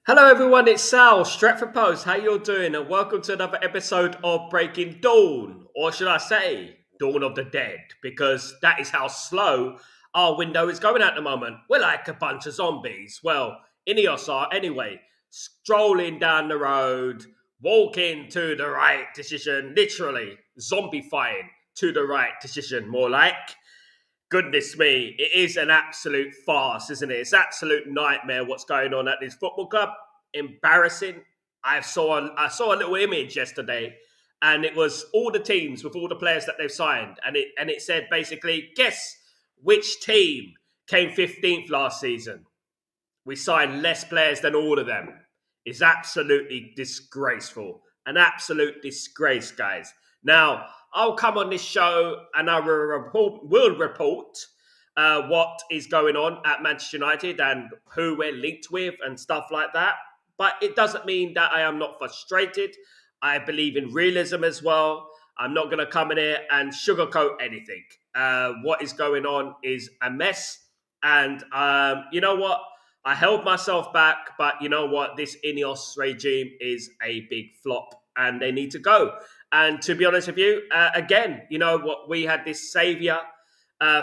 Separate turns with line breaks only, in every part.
Hello everyone, it's Sal, Stretford Post. How you all doing? And welcome to another episode of Breaking Dawn, or should I say, Dawn of the Dead, because that is how slow our window is going at the moment. We're like a bunch of zombies. Well, Ineos are anyway, strolling down the road, walking to the right decision, literally zombifying to the right decision, more like. Goodness me, it is an absolute farce, isn't it? It's absolute nightmare what's going on at this football club. Embarrassing. I saw a little image yesterday, and it was all the teams with all the players that they've signed, and it said basically, guess which team came 15th last season? We signed less players than all of them. It's absolutely disgraceful. An absolute disgrace, guys. Now, I'll come on this show and I will report what is going on at Manchester United and who we're linked with and stuff like that. But it doesn't mean that I am not frustrated. I believe in realism as well. I'm not going to come in here and sugarcoat anything. What is going on is a mess. And you know what? I held myself back, but you know what? This Ineos regime is a big flop and they need to go. And to be honest with you, again, you know what? We had this saviour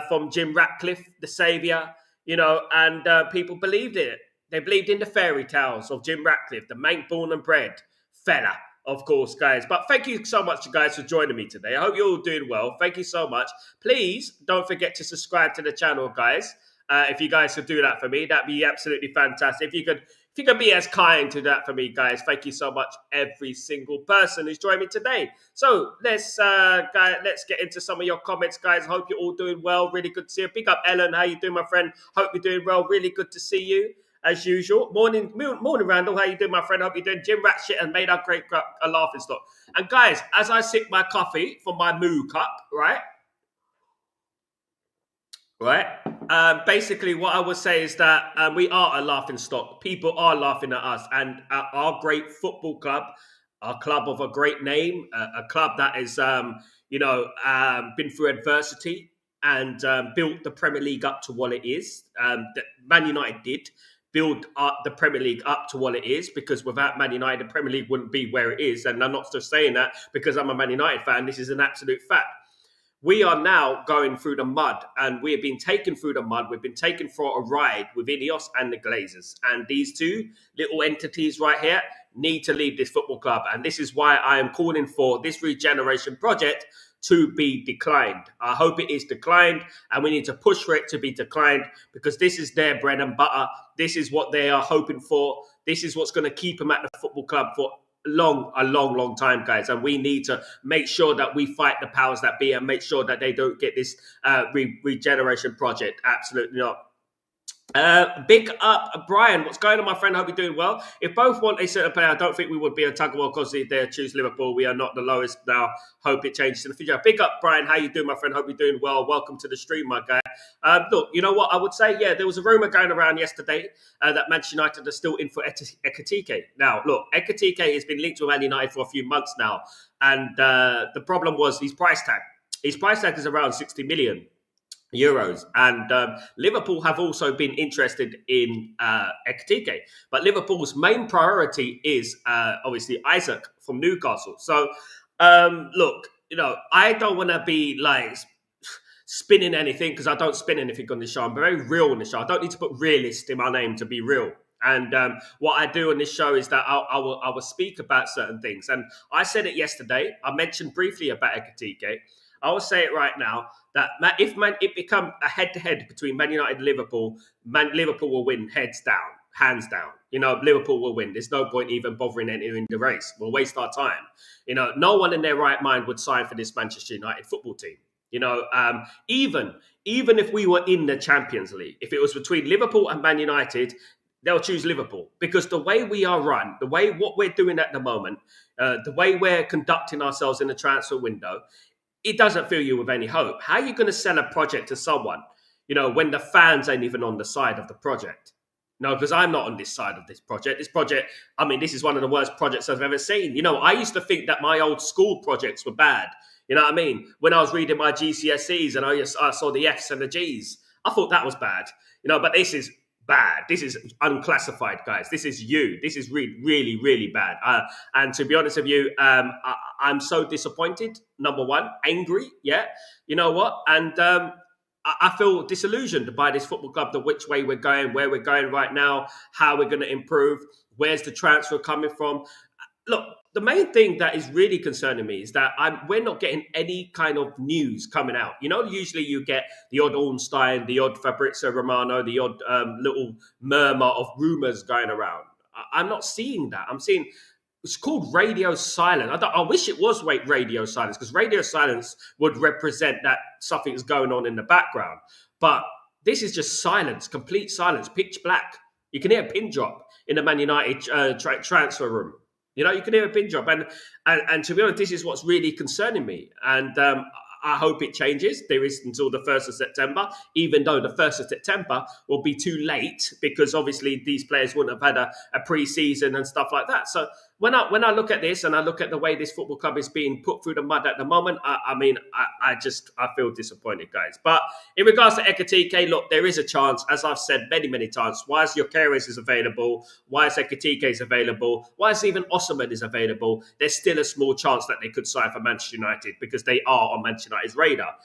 from Jim Ratcliffe, the saviour, and people believed it. They believed in the fairy tales of Jim Ratcliffe, the mank born and bred fella, of course, guys. But thank you so much, guys, for joining me today. I hope you're all doing well. Thank you so much. Please don't forget to subscribe to the channel, guys. If you guys could do that for me, that'd be absolutely fantastic. If you could be as kind to that for me, guys, thank you so much, every single person who's joined me today. So let's get into some of your comments, guys. Hope you're all doing well. Really good to see you. Big up, Ellen. How you doing, my friend? Hope you're doing well. Really good to see you, as usual. Morning, Randall. How you doing, my friend? Hope you're doing. Jim Ratchet and made our great a laughing stock. And guys, as I sip my coffee from my moo cup, right? Basically, what I would say is that we are a laughing stock. People are laughing at us, and our great football club, our club of a great name, a club that has, been through adversity and built the Premier League up to what it is. Man United did build the Premier League up to what it is, because without Man United, the Premier League wouldn't be where it is. And I'm not just saying that because I'm a Man United fan. This is an absolute fact. We are now going through the mud, and we have been taken through the mud. We've been taken for a ride with Ineos and the Glazers. And these two little entities right here need to leave this football club. And this is why I am calling for this regeneration project to be declined. I hope it is declined, and we need to push for it to be declined, because this is their bread and butter. This is what they are hoping for. This is what's going to keep them at the football club for a long time, guys. And we need to make sure that we fight the powers that be and make sure that they don't get this regeneration project. Absolutely not. Big up, Brian. What's going on, my friend? Hope you're doing well. If both want a certain player, I don't think we would be a Tug-of-War because they choose Liverpool. We are not the lowest now. Hope it changes in the future. Big up, Brian. How you doing, my friend? Hope you're doing well. Welcome to the stream, my guy. Look, you know what I would say? Yeah, there was a rumour going around yesterday that Manchester United are still in for Ekitike. Now, look, Ekitike has been linked to Man United for a few months now. And the problem was his price tag. His price tag is around 60 million euros, and Liverpool have also been interested in Ekitike, but Liverpool's main priority is obviously Isaac from Newcastle. So look, I don't want to be like spinning anything, because I don't spin anything on this show. I'm very real on this show. I don't need to put realist in my name to be real. And what I do on this show is that I will speak about certain things. And I said it yesterday. I mentioned briefly about Ekitike. I will say it right now, that if it becomes a head-to-head between Man United and Liverpool, Liverpool will win hands down. Liverpool will win. There's no point even bothering entering the race. We'll waste our time. No one in their right mind would sign for this Manchester United football team. Even if we were in the Champions League, if it was between Liverpool and Man United, they'll choose Liverpool, because the way we are run, the way what we're doing at the moment, the way we're conducting ourselves in the transfer window, it doesn't fill you with any hope. How are you going to sell a project to someone, when the fans ain't even on the side of the project? No, because I'm not on this side of this project. This project, this is one of the worst projects I've ever seen. I used to think that my old school projects were bad. You know what I mean? When I was reading my GCSEs and I saw the Fs and the Gs, I thought that was bad. But this is bad. This is unclassified, guys. This is you. This is really, really bad. And to be honest with you, I'm so disappointed. Number one, angry. Yeah, you know what? And I feel disillusioned by this football club, the which way we're going, where we're going right now, how we're going to improve, where's the transfer coming from. Look, the main thing that is really concerning me is that we're not getting any kind of news coming out. You know, usually you get the odd Ornstein, the odd Fabrizio Romano, the odd little murmur of rumours going around. I'm not seeing that. I'm seeing it's called radio silence. I wish it was radio silence, because radio silence would represent that something is going on in the background. But this is just silence, complete silence, pitch black. You can hear a pin drop in the Man United transfer room. You know, you can hear a pin drop. And to be honest, this is what's really concerning me. And I hope it changes. There is until the 1st of September, even though the 1st of September will be too late, because obviously these players wouldn't have had a pre-season and stuff like that. So when I look at this and I look at the way this football club is being put through the mud at the moment, I feel disappointed, guys. But in regards to Ekitike, look, there is a chance, as I've said many, many times. Why is Gyökeres is available? Why is Ekitike is available? Why is even Osimhen is available? There's still a small chance that they could sign for Manchester United, because they are on Manchester United's radar.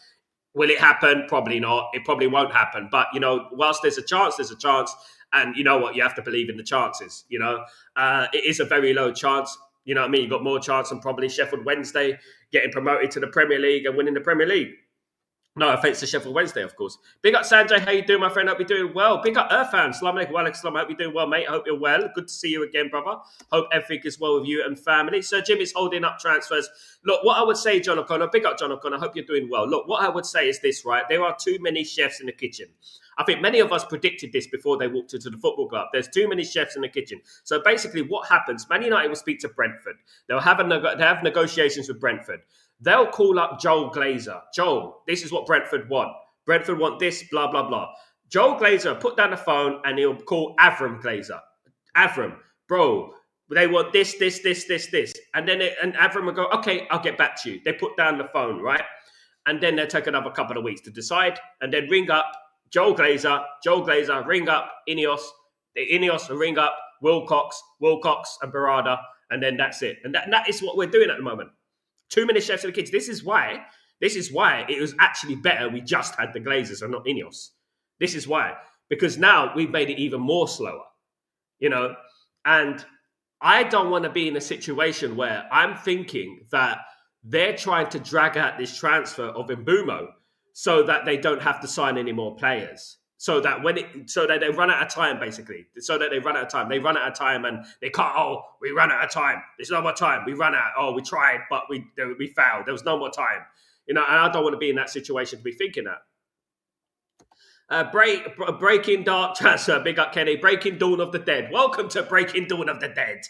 Will it happen? Probably not. It probably won't happen. But, you know, whilst there's a chance, there's a chance. And you know what? You have to believe in the chances, you know. It is a very low chance. You know what I mean? You've got more chance than probably Sheffield Wednesday getting promoted to the Premier League and winning the Premier League. No offense to Sheffield Wednesday, of course. Big up Sanjay. How you doing, my friend? Hope you're doing well. Big up Irfan. Salam alaikum wa alaikum salam. Hope you're doing well, mate. I hope you're well. Good to see you again, brother. Hope everything is well with you and family. Sir Jim is holding up transfers. Look, what I would say, John O'Connor, big up John O'Connor. I hope you're doing well. Look, what I would say is this, right? There are too many chefs in the kitchen. I think many of us predicted this before they walked into the football club. There's too many chefs in the kitchen. So basically what happens, Man United will speak to Brentford. They have negotiations with Brentford. They'll call up Joel Glazer. Joel, this is what Brentford want. Brentford want this, blah, blah, blah. Joel Glazer put down the phone and he'll call Avram Glazer. Avram, bro, they want this. And then Avram will go, okay, I'll get back to you. They put down the phone, right? And then they'll take another couple of weeks to decide and then ring up Joel Glazer, ring up Ineos will ring up Wilcox and Barada, and then that's it. And that is what we're doing at the moment. Too many chefs in the kitchen. This is why it was actually better we just had the Glazers and not Ineos. This is why. Because now we've made it even more slower. You know? And I don't want to be in a situation where I'm thinking that they're trying to drag out this transfer of Mbeumo so that they don't have to sign any more players. So that they run out of time, basically. So that they run out of time. They run out of time and they can't, we ran out of time. There's no more time. We ran out. We tried, but we failed. There was no more time. You know, and I don't want to be in that situation to be thinking that. Breaking Dark Transfer, big up Kenny. Breaking Dawn of the Dead. Welcome to Breaking Dawn of the Dead.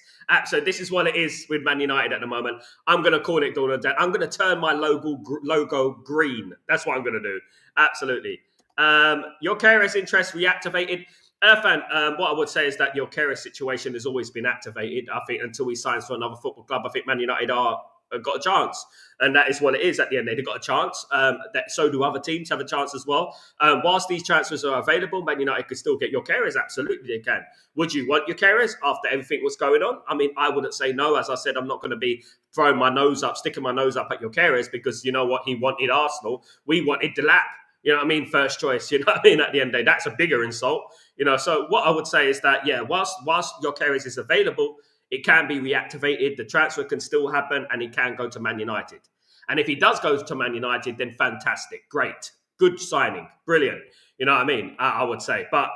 So this is what it is with Man United at the moment. I'm going to call it Dawn of the Dead. I'm going to turn my logo green. That's what I'm going to do. Absolutely. Gyökeres interest reactivated. Irfan, what I would say is that Gyökeres situation has always been activated. I think until he signs for another football club, I think Man United have got a chance. And that is what it is at the end. They've got a chance. So do other teams have a chance as well. Whilst these transfers are available, Man United could still get Gyökeres. Absolutely, they can. Would you want Gyökeres after everything was going on? I mean, I wouldn't say no. As I said, I'm not going to be sticking my nose up at Gyökeres, because you know what? He wanted Arsenal. We wanted Delap. You know what I mean? First choice, you know what I mean? At the end of the day, that's a bigger insult. You know, so what I would say is that, yeah, whilst Gyökeres is available, it can be reactivated. The transfer can still happen and he can go to Man United. And if he does go to Man United, then fantastic. Great. Good signing. Brilliant. You know what I mean? I would say. But,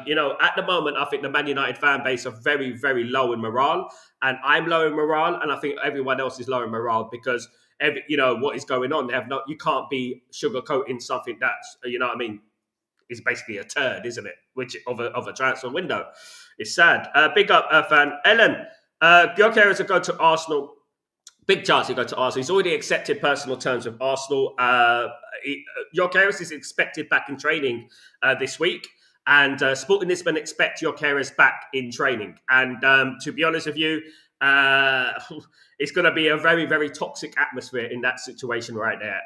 you know, at the moment, I think the Man United fan base are very, very low in morale. And I'm low in morale. And I think everyone else is low in morale because what is going on. You can't be sugarcoating something that's, you know what I mean, is basically a turd, isn't it? Which of a transfer window. It's sad. Big up, fan. Ellen, Gyökeres will go to Arsenal. Big chance he'll go to Arsenal. He's already accepted personal terms with Arsenal. Gyökeres is expected back in training this week. And Sporting Lisbon expect Gyökeres back in training. And to be honest with you, it's going to be a very, very toxic atmosphere in that situation right there.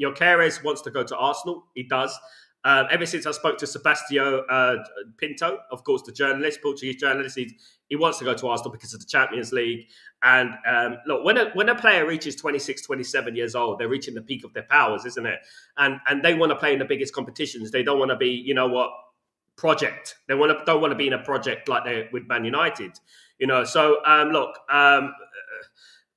Gyökeres wants to go to Arsenal. He does. Ever since I spoke to Sebastião Pinto, of course, the journalist, Portuguese journalist, he wants to go to Arsenal because of the Champions League. And look, when a player reaches 26, 27 years old, they're reaching the peak of their powers, isn't it? And they want to play in the biggest competitions. They don't want to be, project. They don't want to be in a project like they're with Man United. So look,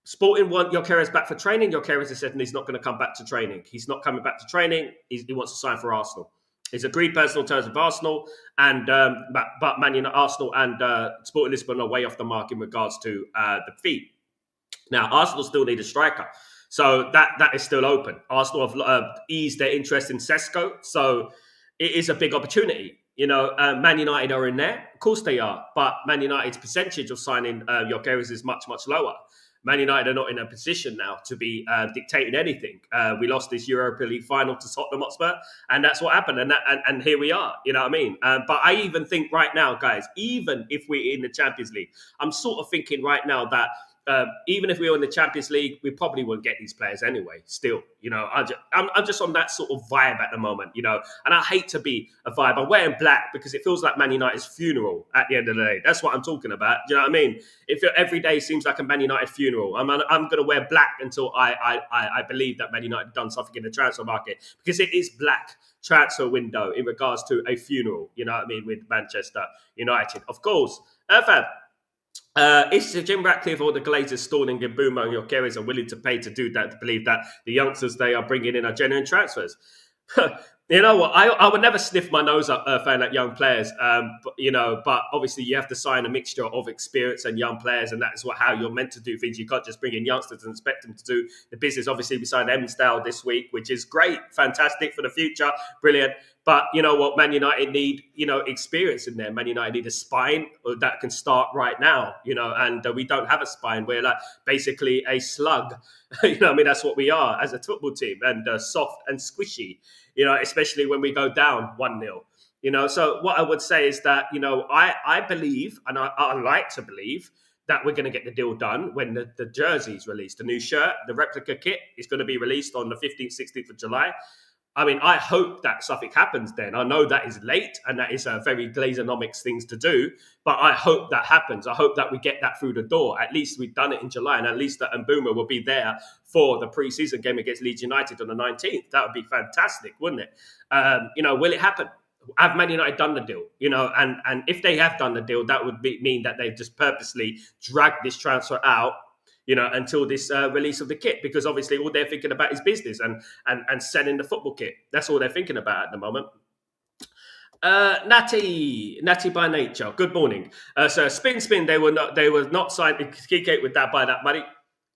Sporting want Gyökeres back for training. Gyökeres has said he's not going to come back to training. He's not coming back to training. He wants to sign for Arsenal. He's agreed personal terms with Arsenal, and but Man United, Arsenal, and Sporting Lisbon are way off the mark in regards to the fee. Now, Arsenal still need a striker, so that is still open. Arsenal have eased their interest in Sesko, so it is a big opportunity. Man United are in there. Of course they are, but Man United's percentage of signing Gyökeres is much, much lower. Man United are not in a position now to be dictating anything. We lost this Europa League final to Tottenham Hotspur, and that's what happened. And here we are. You know what I mean? But I even think right now, guys, even if we're in the Champions League, I'm sort of thinking right now that even if we were in the Champions League, we probably wouldn't get these players anyway. Still, I'm just on that sort of vibe at the moment, And I hate to be a vibe. I'm wearing black because it feels like Man United's funeral at the end of the day. That's what I'm talking about. Do you know what I mean? Every day seems like a Man United funeral. I'm going to wear black until I believe that Man United have done something in the transfer market, because it is black transfer window in regards to a funeral. You know what I mean? With Manchester United, of course. Fab. Is Jim Ratcliffe or the Glazers stalling Mbeumo and Gyökeres are willing to pay to do that, to believe that the youngsters they are bringing in are genuine transfers? You know what? I would never sniff my nose up fan at young players, but obviously you have to sign a mixture of experience and young players, and that's how you're meant to do things. You can't just bring in youngsters and expect them to do the business. Obviously, we signed Emsdale this week, which is great, fantastic for the future, brilliant. But you know what? Man United need, experience in there. Man United need a spine that can start right now, and we don't have a spine. We're like basically a slug. That's what we are as a football team, and soft and squishy, especially when we go down 1-0. So what I would say is that, I believe, and I like to believe, that we're going to get the deal done when the jersey's released. The new shirt, the replica kit is going to be released on the 15th, 16th of July. I mean, I hope that something happens then. I know that is late and that is a very Glazonomics things to do, but I hope that happens. I hope that we get that through the door. At least we've done it in July, and at least that Mbeumo will be there for the pre-season game against Leeds United on the 19th. That would be fantastic, wouldn't it? Will it happen? Have Man United done the deal? And if they have done the deal, that would mean that they've just purposely dragged this transfer out, until this release of the kit, because obviously all they're thinking about is business and selling the football kit. That's all they're thinking about at the moment. Natty by nature. Good morning. So spin. They were not signed Ekitike with that by that money.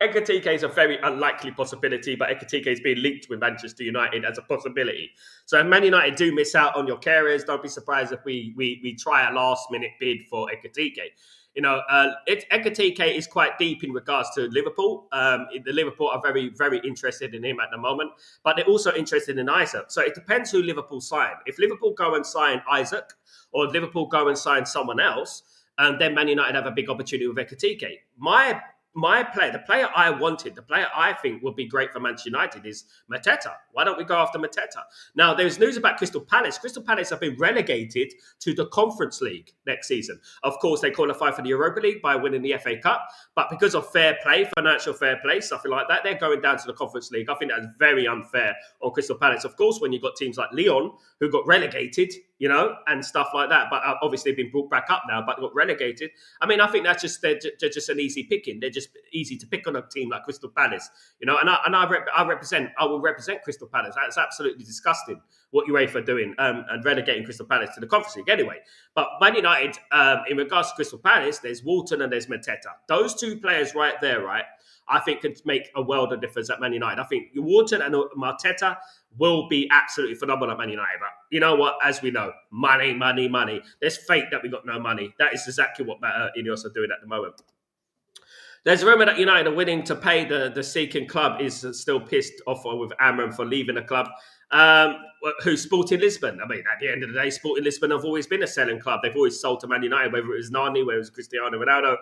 Ekitike is a very unlikely possibility, but Ekitike is being linked with Manchester United as a possibility. So if Man United do miss out on Gyökeres, don't be surprised if we try a last minute bid for Ekitike. Ekitike is quite deep in regards to Liverpool. The Liverpool are very, very interested in him at the moment, but they're also interested in Isaac. So it depends who Liverpool sign. If Liverpool go and sign Isaac, or if Liverpool go and sign someone else, then Man United have a big opportunity with Ekitike. My player, the player I wanted, the player I think would be great for Manchester United is Mateta. Why don't we go after Mateta? Now, there's news about Crystal Palace. Crystal Palace have been relegated to the Conference League next season. Of course, they qualify for the Europa League by winning the FA Cup, but because of fair play, financial fair play, something like that, they're going down to the Conference League. I think that's very unfair on Crystal Palace. Of course, when you've got teams like Lyon, who got relegated, and stuff like that, but obviously been brought back up now, but got relegated. I mean, I think that's they're just an easy picking. They're just easy to pick on a team like Crystal Palace, and I will represent Crystal Palace. That's absolutely disgusting what UEFA are doing and relegating Crystal Palace to the Conference League anyway. But Man United, in regards to Crystal Palace, there's Walton and there's Mateta. Those two players right there, I think could make a world of difference at Man United. I think Walton and Mateta will be absolutely phenomenal at Man United. But you know what? As we know, money. There's fate that we got no money. That is exactly what Ineos are doing at the moment. There's a rumour that United are willing to pay the Seeking club is still pissed off with Amram for leaving the club. Who's Sporting Lisbon? I mean, at the end of the day, Sporting Lisbon have always been a selling club. They've always sold to Man United, whether it was Nani, whether it was Cristiano Ronaldo,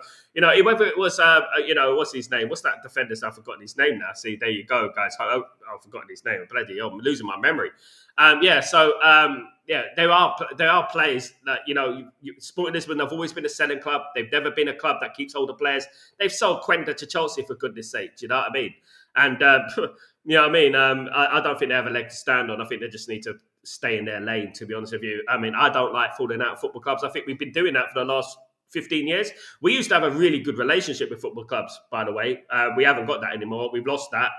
whether it was, what's his name? What's that defender? I've forgotten his name now. See, there you go, guys. I've forgotten his name. Bloody hell, I'm losing my memory. There are players that, Sporting Lisbon have always been a selling club. They've never been a club that keeps hold of players. They've sold Quenda to Chelsea, for goodness sake. Do you know what I mean? And, you know what I mean? I don't think they have a leg to stand on. I think they just need to stay in their lane, to be honest with you. I mean, I don't like falling out of football clubs. I think we've been doing that for the last 15 years. We used to have a really good relationship with football clubs, by the way. We haven't got that anymore. We've lost that.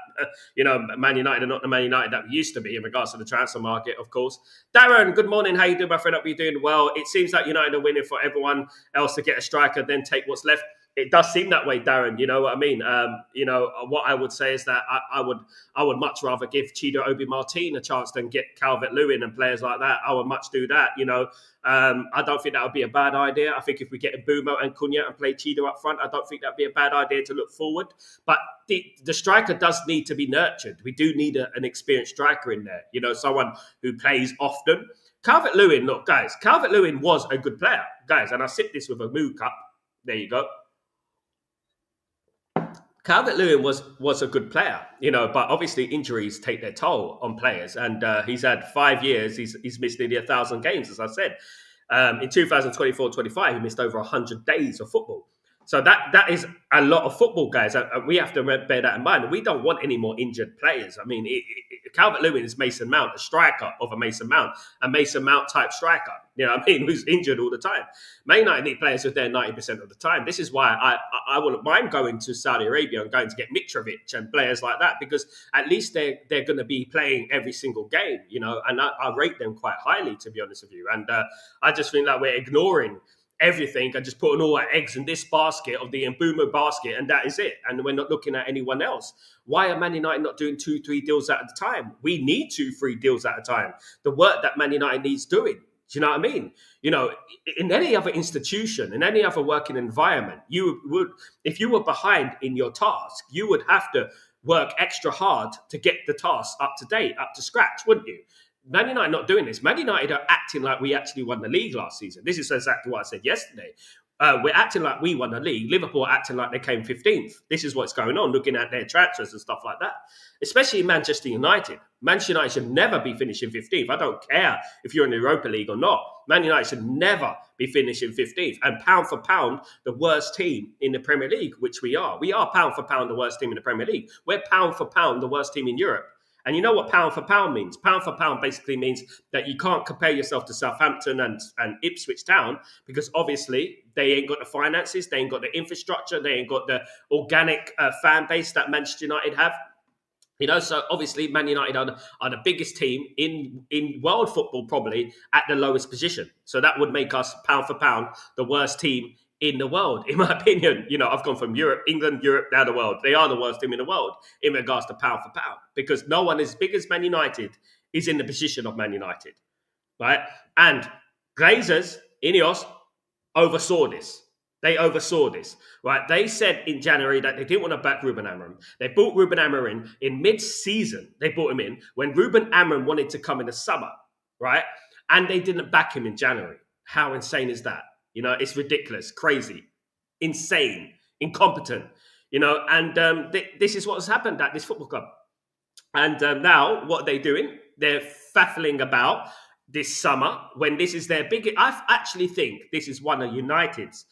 Man United are not the Man United that we used to be in regards to the transfer market, of course. Darren, good morning. How you doing, my friend? Hope you're doing well. It seems like United are winning for everyone else to get a striker, then take what's left. It does seem that way, Darren. You know what I mean? What I would say is that I would much rather give Chido Obi Martin a chance than get Calvert-Lewin and players like that. I would much do that. I don't think that would be a bad idea. I think if we get Mbumo and Cunha and play Chido up front, I don't think that'd be a bad idea to look forward. But the striker does need to be nurtured. We do need an experienced striker in there. Someone who plays often. Calvert-Lewin, look, guys, Calvert-Lewin was a good player, guys, and I sip this with a Moo cup. There you go. Calvert-Lewin was a good player, but obviously injuries take their toll on players. And he's had 5 years. He's missed nearly 1,000 games, as I said. In 2024-25, he missed over 100 days of football. So that is a lot of football, guys. And we have to bear that in mind. We don't want any more injured players. I mean, Calvert-Lewin is Mason Mount, a striker of a Mason Mount type striker. Who's injured all the time. Man United need players who are there 90% of the time. This is why I wouldn't mind going to Saudi Arabia and going to get Mitrovic and players like that, because at least they're going to be playing every single game, and I rate them quite highly, to be honest with you. And I just think that we're ignoring everything and just putting all our eggs in this basket of the Mbumo basket, and that is it. And we're not looking at anyone else. Why are Man United not doing 2-3 deals at a time? We need 2-3 deals at a time. The work that Man United needs doing. Do you know what I mean? In any other institution, in any other working environment, you would, if you were behind in your task, you would have to work extra hard to get the task up to date, up to scratch, wouldn't you? Man United not doing this. Man United are acting like we actually won the league last season. This is exactly what I said yesterday. We're acting like we won the league. Liverpool are acting like they came 15th. This is what's going on, looking at their transfers and stuff like that. Especially Manchester United. Manchester United should never be finishing 15th. I don't care if you're in the Europa League or not. Man United should never be finishing 15th. And pound for pound, the worst team in the Premier League, which we are. We are pound for pound the worst team in the Premier League. We're pound for pound the worst team in Europe. And you know what pound for pound means? Pound for pound basically means that you can't compare yourself to Southampton and Ipswich Town, because obviously they ain't got the finances, they ain't got the infrastructure, they ain't got the organic fan base that Manchester United have. So obviously Man United are the biggest team in world football, probably at the lowest position. So that would make us pound for pound the worst team in the world, in my opinion. I've gone from England, Europe, now the world. They are the worst team in the world in regards to pound for pound, because no one as big as Man United is in the position of Man United, right? And Glazers, Ineos, oversaw this. They oversaw this, right? They said in January that they didn't want to back Ruben Amorim. They brought Ruben Amorim in mid-season. They brought him in when Ruben Amorim wanted to come in the summer, right? And they didn't back him in January. How insane is that? It's ridiculous, crazy, insane, incompetent, and this is what has happened at this football club. And now what are they doing? They're faffling about this summer when this is their biggest. I actually think this is one of United's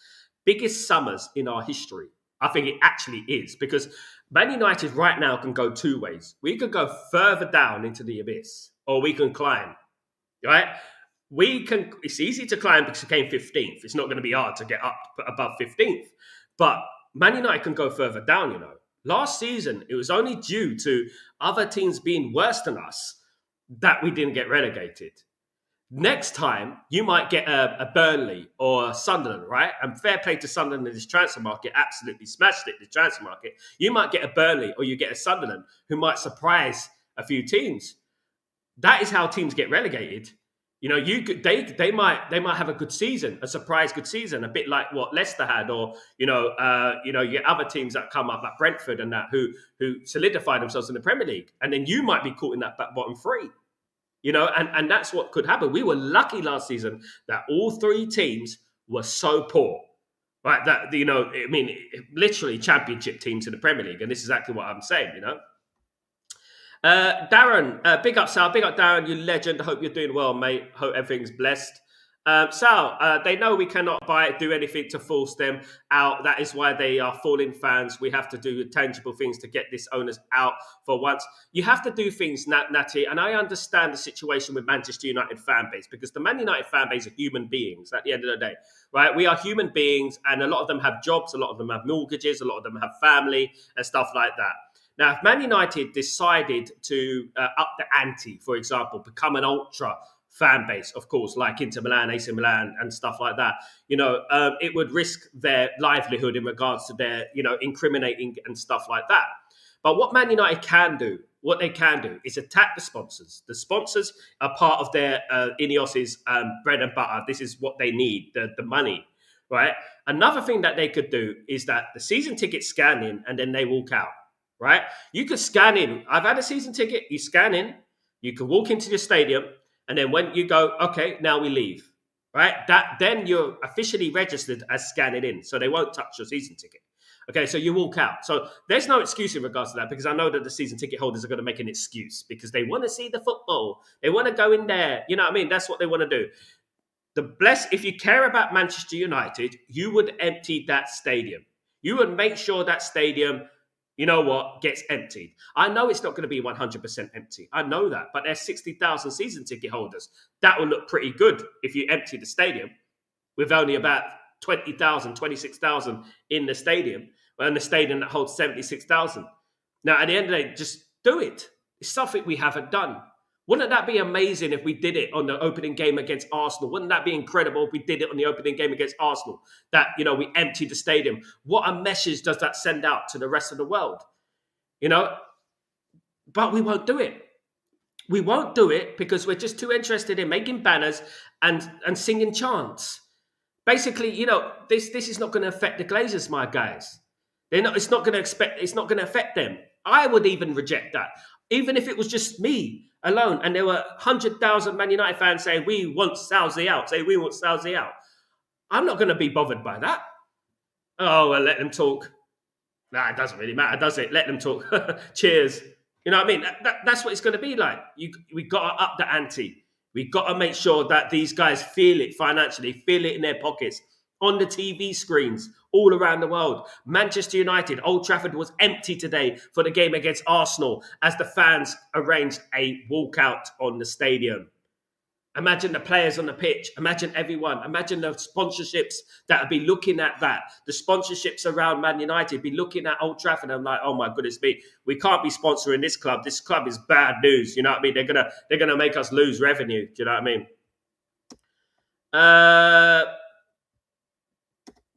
biggest summers in our history. I think it actually is, because Man United right now can go two ways. We could go further down into the abyss, or we can climb, right? It's easy to climb because we came 15th. It's not going to be hard to get up above 15th. But Man United can go further down, Last season, it was only due to other teams being worse than us that we didn't get relegated. Next time, you might get a Burnley or a Sunderland, right? And fair play to Sunderland in this transfer market, absolutely smashed it, this transfer market. You might get a Burnley or you get a Sunderland who might surprise a few teams. That is how teams get relegated. They might have a good season, a surprise good season, a bit like what Leicester had, or you get other teams that come up like Brentford and that who solidify themselves in the Premier League, and then you might be caught in that bottom three. and that's what could happen. We were lucky last season that all three teams were so poor, right? That, I mean, literally championship teams in the Premier League, and this is exactly what I'm saying. Darren, big up Sal, big up Darren, you legend. Hope you're doing well, mate. Hope everything's blessed. Sal, they know we cannot do anything to force them out. That is why they are falling fans. We have to do tangible things to get this owners out for once. You have to do things, Natty, and I understand the situation with Manchester United fan base, because the Man United fan base are human beings at the end of the day, right? We are human beings, and a lot of them have jobs, a lot of them have mortgages, a lot of them have family and stuff like that. Now, if Man United decided to up the ante, for example, become an ultra fan base, of course, like Inter Milan, AC Milan, and stuff like that, it would risk their livelihood in regards to their, incriminating and stuff like that. But what Man United can do, what they can do, is attack the sponsors. The sponsors are part of their Ineos's bread and butter. This is what they need, the money, right? Another thing that they could do is that the season tickets scan in and then they walk out, right? You could scan in. I've had a season ticket. You scan in. You can walk into the stadium. And then when you go, okay, now we leave, right? Then you're officially registered as scanning in. So they won't touch your season ticket. Okay, so you walk out. So there's no excuse in regards to that, because I know that the season ticket holders are going to make an excuse because they want to see the football. They want to go in there. You know what I mean? That's what they want to do. If you care about Manchester United, you would empty that stadium. You would make sure that stadium, gets emptied. I know it's not going to be 100% empty. I know that. But there's 60,000 season ticket holders. That will look pretty good if you empty the stadium with only about 20,000, 26,000 in the stadium. Well, in the stadium that holds 76,000. Now, at the end of the day, just do it. It's something we haven't done. Wouldn't that be amazing if we did it on the opening game against Arsenal? Wouldn't that be incredible if we did it on the opening game against Arsenal? That, we emptied the stadium. What a message does that send out to the rest of the world? But we won't do it. We won't do it because we're just too interested in making banners and singing chants. Basically, this is not going to affect the Glazers, my guys. It's not going to affect them. I would even reject that. Even if it was just me alone, and there were 100,000 Man United fans saying, we want Southsea out. I'm not going to be bothered by that. Oh, well, let them talk. Nah, it doesn't really matter, does it? Let them talk. Cheers. You know what I mean? That's what it's going to be like. We got to up the ante. We got to make sure that these guys feel it financially, feel it in their pockets, on the TV screens all around the world. Manchester United, Old Trafford was empty today for the game against Arsenal as the fans arranged a walkout on the stadium. Imagine the players on the pitch. Imagine everyone. Imagine the sponsorships that would be looking at that. The sponsorships around Man United be looking at Old Trafford. I'm like, oh my goodness me, we can't be sponsoring this club. This club is bad news. You know what I mean? They're gonna make us lose revenue. Do you know what I mean?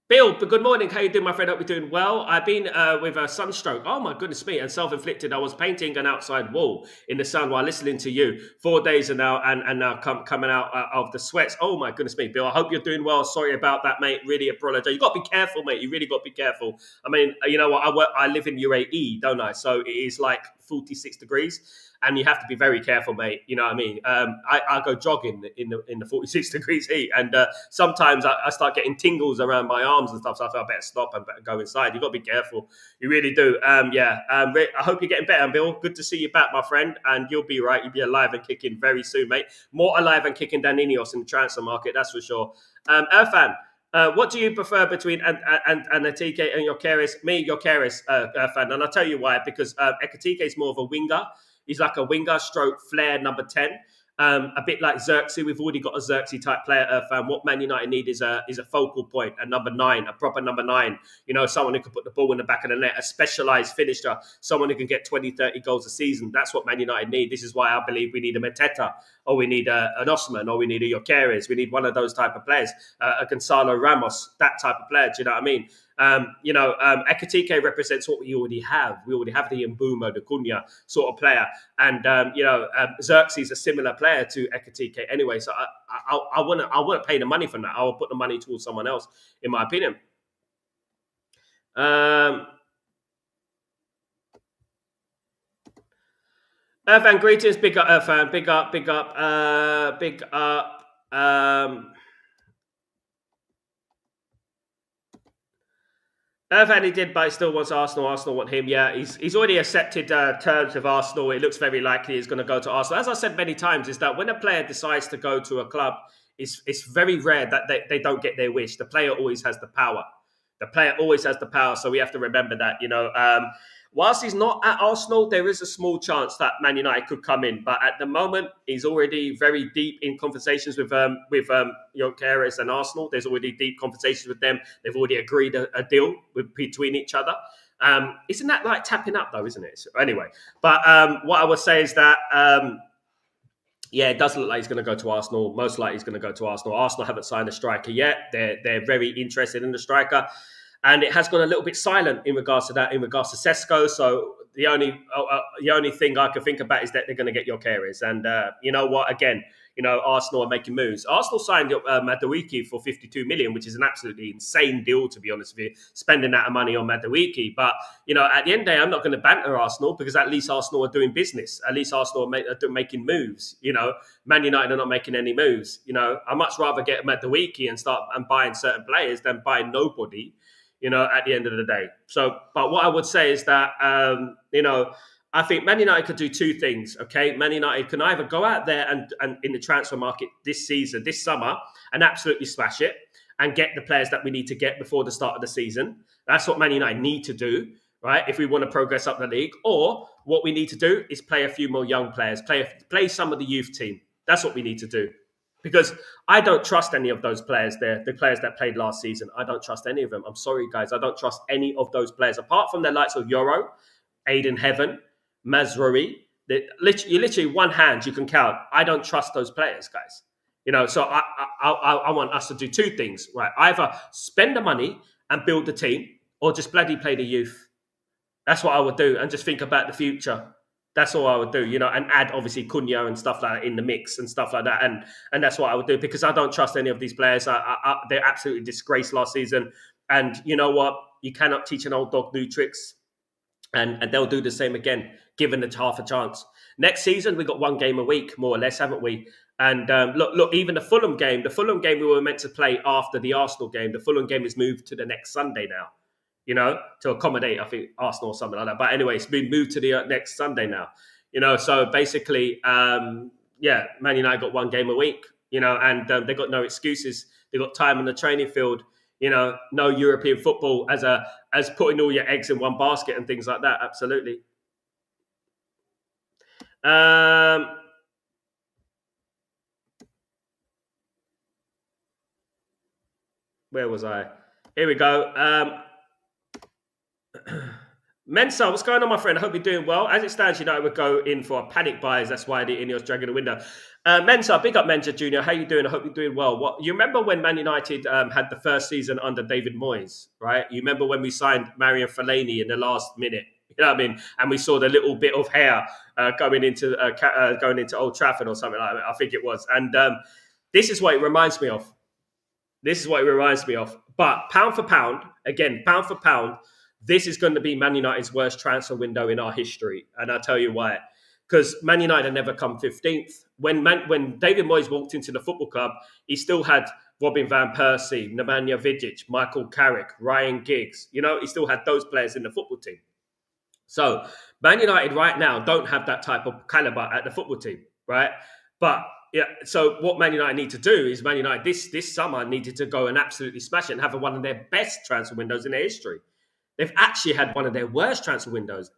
Bill, good morning. How you doing, my friend? Hope you're doing well. I've been with a sunstroke. Oh, my goodness me. And self-inflicted. I was painting an outside wall in the sun while listening to you. 4 days and now coming out of the sweats. Oh, my goodness me, Bill. I hope you're doing well. Sorry about that, mate. Really apologize. You got to be careful, mate. You really got to be careful. I mean, you know what? I live in UAE, don't I? So it is like 46 degrees. And you have to be very careful, mate. You know what I mean? I go jogging in the 46 degrees heat, and sometimes I start getting tingles around my arms and stuff. So I feel I better stop and better go inside. You got to be careful. You really do. I hope you're getting better, Bill. Good to see you back, my friend. And you'll be right. You'll be alive and kicking very soon, mate. More alive and kicking than Ineos in the transfer market, that's for sure. Irfan, what do you prefer between Ekitike and Gyökeres? Me, Gyökeres, fan, and I'll tell you why. Because Ekitike is more of a winger. He's like a winger stroke flair number 10. A bit like Xerxes. We've already got a Xerxes type player. What Man United need is a focal point, a number 9, a proper number 9. Someone who can put the ball in the back of the net, a specialised finisher, someone who can get 20, 30 goals a season. That's what Man United need. This is why I believe we need a Mateta, or we need an Osman, or we need a Gyökeres. We need one of those type of players, a Gonzalo Ramos, that type of player. Do you know what I mean? Ekitike represents what we already have. We already have the Mbuma, the Cunha sort of player. And, Xerxes is a similar player to Ekitike anyway. So I wouldn't pay the money for that. I will put the money towards someone else, in my opinion. Earthan, greetings. Big up, Earthan. Big up, big up, big up. Earthan, he did, but he still wants Arsenal. Arsenal want him. Yeah, he's already accepted terms of Arsenal. It looks very likely he's going to go to Arsenal. As I said many times, is that when a player decides to go to a club, it's very rare that they don't get their wish. The player always has the power. The player always has the power, so we have to remember that. Whilst he's not at Arsenal, there is a small chance that Man United could come in. But at the moment, he's already very deep in conversations with Junqueras and Arsenal. There's already deep conversations with them. They've already agreed a deal between each other. Isn't that like tapping up though, isn't it? So anyway, but what I would say is that yeah, it does look like he's going to go to Arsenal. Most likely he's going to go to Arsenal. Arsenal haven't signed a striker yet. They're very interested in the striker. And it has gone a little bit silent in regards to that, in regards to Sesko. So the only thing I can think about is that they're going to get Junqueras. And you know what? Again, Arsenal are making moves. Arsenal signed Madueke for 52 million, which is an absolutely insane deal, to be honest with you, spending that money on Madueke. But, at the end of the day, I'm not going to banter Arsenal because at least Arsenal are doing business. At least Arsenal are making moves. Man United are not making any moves. I'd much rather get Madueke and start buying certain players than buying nobody. At the end of the day. So, but what I would say is that, I think Man United could do two things, okay? Man United can either go out there and in the transfer market this summer, and absolutely smash it and get the players that we need to get before the start of the season. That's what Man United need to do, right? If we want to progress up the league. Or what we need to do is play a few more young players, play some of the youth team. That's what we need to do. Because I don't trust any of those players there, the players that played last season. I don't trust any of them. I'm sorry, guys. I don't trust any of those players. Apart from the likes of Yoro, Aiden Heaven, Mazraoui. Literally one hand you can count. I don't trust those players, guys. So I want us to do two things, right? Either spend the money and build the team, or just bloody play the youth. That's what I would do, and just think about the future. That's all I would do, and add obviously Cunha and stuff like that in the mix and stuff like that. And that's what I would do because I don't trust any of these players. They're absolutely disgraced last season. And you know what? You cannot teach an old dog new tricks. And they'll do the same again, given it half a chance. Next season, we got one game a week, more or less, haven't we? And look, even the Fulham game we were meant to play after the Arsenal game. The Fulham game is moved to the next Sunday now. To accommodate, I think, Arsenal or something like that. But anyway, it's been moved to the next Sunday now. So basically, Man United got one game a week, and they got no excuses. They got time on the training field, no European football as putting all your eggs in one basket and things like that. Absolutely. Where was I? Here we go. Mensa, what's going on, my friend? I hope you're doing well. As it stands, United would go in for a panic buys. That's why the Ineos dragging the window. Mensa, big up Mensa Junior. How you doing? I hope you're doing well. You remember when Man United had the first season under David Moyes, right? You remember when we signed Marian Fellaini in the last minute? You know what I mean? And we saw the little bit of hair going into Old Trafford or something like that. I think it was. And this is what it reminds me of. But pound for pound, this is going to be Man United's worst transfer window in our history. And I'll tell you why. Because Man United had never come 15th. When David Moyes walked into the football club, he still had Robin van Persie, Nemanja Vidic, Michael Carrick, Ryan Giggs. He still had those players in the football team. So Man United right now don't have that type of caliber at the football team, right? But yeah, so what Man United need to do is Man United this summer needed to go and absolutely smash it and have one of their best transfer windows in their history. They've actually had one of their worst transfer windows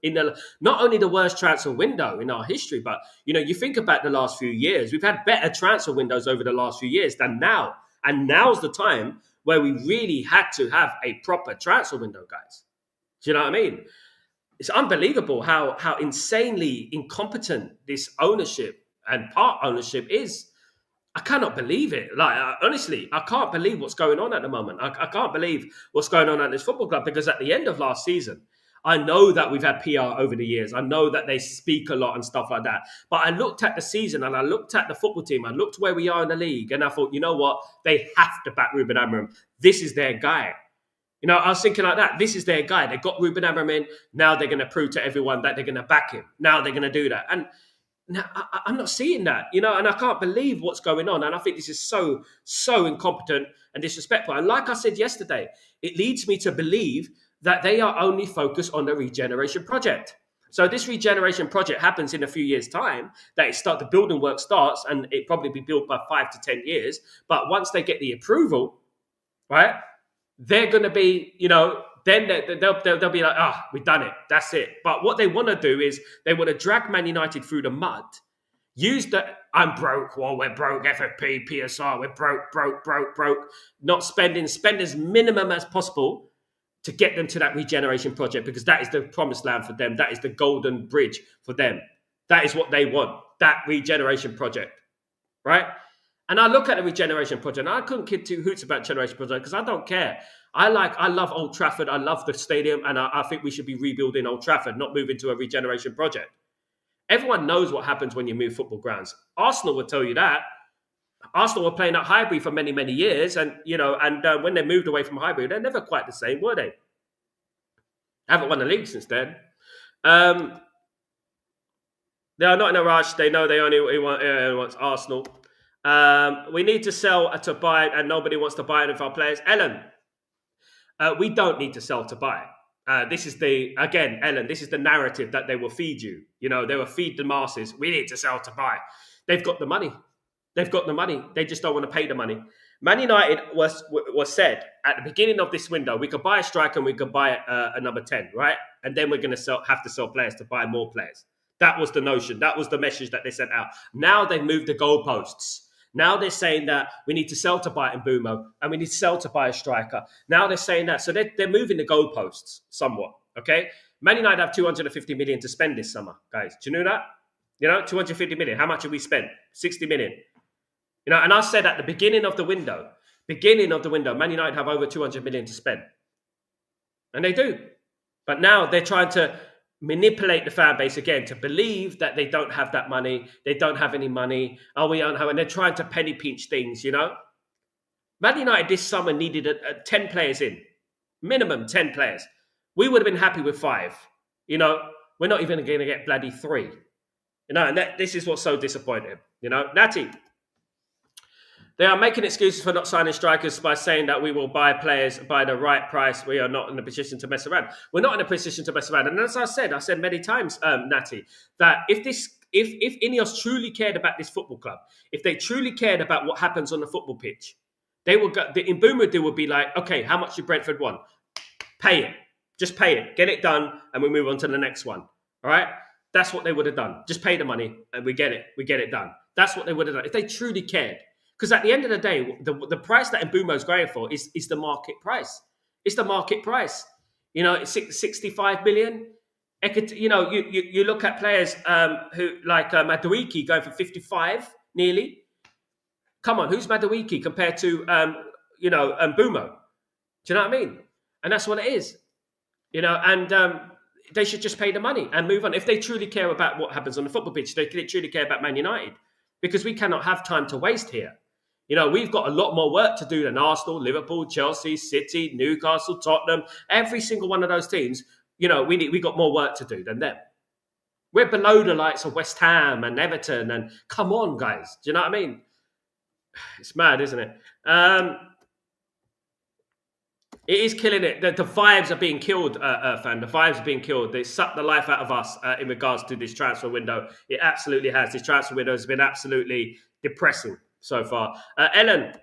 not only the worst transfer window in our history, but you think about the last few years, we've had better transfer windows over the last few years than now. And now's the time where we really had to have a proper transfer window, guys. Do you know what I mean? It's unbelievable how insanely incompetent this ownership and part ownership is. I cannot believe it. Honestly, I can't believe what's going on at the moment. I can't believe what's going on at this football club because at the end of last season, I know that we've had PR over the years. I know that they speak a lot and stuff like that. But I looked at the season and I looked at the football team. I looked where we are in the league and I thought, you know what? They have to back Ruben Amorim. This is their guy. I was thinking like that. This is their guy. They got Ruben Amorim in. Now they're going to prove to everyone that they're going to back him. Now they're going to do that. And Now, I'm not seeing that, you know, and I can't believe what's going on. And I think this is so incompetent and disrespectful. And like I said yesterday, it leads me to believe that they are only focused on the regeneration project. So this regeneration project happens in a few years' time, that the building work starts, and it probably be built by 5 to 10 years. But once they get the approval, right, they're going to be, you know, then they'll be like, we've done it. That's it. But what they want to do is they want to drag Man United through the mud, use the I'm broke, well, we're broke, FFP, PSR, we're broke, not spend as minimum as possible to get them to that regeneration project, because that is the promised land for them. That is the golden bridge for them. That is what they want, that regeneration project, right? And I look at the regeneration project, and I couldn't kid two hoots about regeneration project because I don't care. I love Old Trafford. I love the stadium, and I think we should be rebuilding Old Trafford, not moving to a regeneration project. Everyone knows what happens when you move football grounds. Arsenal will tell you that. Arsenal were playing at Highbury for many, many years, and when they moved away from Highbury, they're never quite the same, were they? Haven't won the league since then. They are not in a rush. They know they only want Arsenal. We need to sell to buy, and nobody wants to buy any of our players. Ellen, we don't need to sell to buy. This is Ellen, this is the narrative that they will feed you. You know, they will feed the masses. We need to sell to buy. They've got the money. They just don't want to pay the money. Man United was said at the beginning of this window, we could buy a striker and we could buy a number 10, right? And then we're going to have to sell players to buy more players. That was the notion. That was the message that they sent out. Now they've moved the goalposts. Now they're saying that we need to sell to buy Mbumo and we need to sell to buy a striker. Now they're saying that. So they're moving the goalposts somewhat, okay? Man United have 250 million to spend this summer, guys. Do you know that? You know, 250 million. How much have we spent? 60 million. You know, and I said at the beginning of the window, Man United have over 200 million to spend. And they do. But now they're trying to manipulate the fan base again to believe that they don't have that money. They don't have any money. We don't have, and they're trying to penny pinch things, you know. Man United this summer needed 10 players in. Minimum 10 players. We would have been happy with 5. You know, we're not even going to get bloody 3. You know, and this is what's so disappointing. You know, Natty, they are making excuses for not signing strikers by saying that we will buy players by the right price. We are not in a position to mess around. We're not in a position to mess around. And as I said many times, Natty, that if Ineos truly cared about this football club, if they truly cared about what happens on the football pitch, they will go. The Mbeumo deal would be like, okay, how much did Brentford want? Pay it. Just pay it. Get it done, and we move on to the next one. All right? That's what they would have done. Just pay the money, and we get it. We get it done. That's what they would have done if they truly cared. Because at the end of the day, the price that Mbumo is going for is the market price. It's the market price. You know, it's 65 million. You know, you look at players who like Madueke going for 55 nearly. Come on, who's Madueke compared to Mbumo? Do you know what I mean? And that's what it is. You know, and they should just pay the money and move on. If they truly care about what happens on the football pitch, they truly care about Man United, because we cannot have time to waste here. You know, we've got a lot more work to do than Arsenal, Liverpool, Chelsea, City, Newcastle, Tottenham. Every single one of those teams, you know, we got more work to do than them. We're below the likes of West Ham and Everton. And come on, guys. Do you know what I mean? It's mad, isn't it? It is killing it. The vibes are being killed, fan. The vibes are being killed. They sucked the life out of us in regards to this transfer window. It absolutely has. This transfer window has been absolutely depressing so far. Ellen,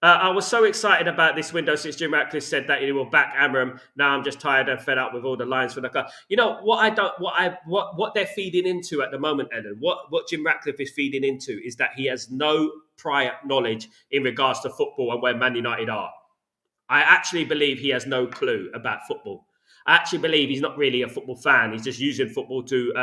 I was so excited about this window since Jim Ratcliffe said that he will back Amram. Now I'm just tired and fed up with all the lines for the club. You know what they're feeding into at the moment, Ellen. What Jim Ratcliffe is feeding into is that he has no prior knowledge in regards to football and where Man United are. I actually believe he has no clue about football. I actually believe he's not really a football fan. He's just using football to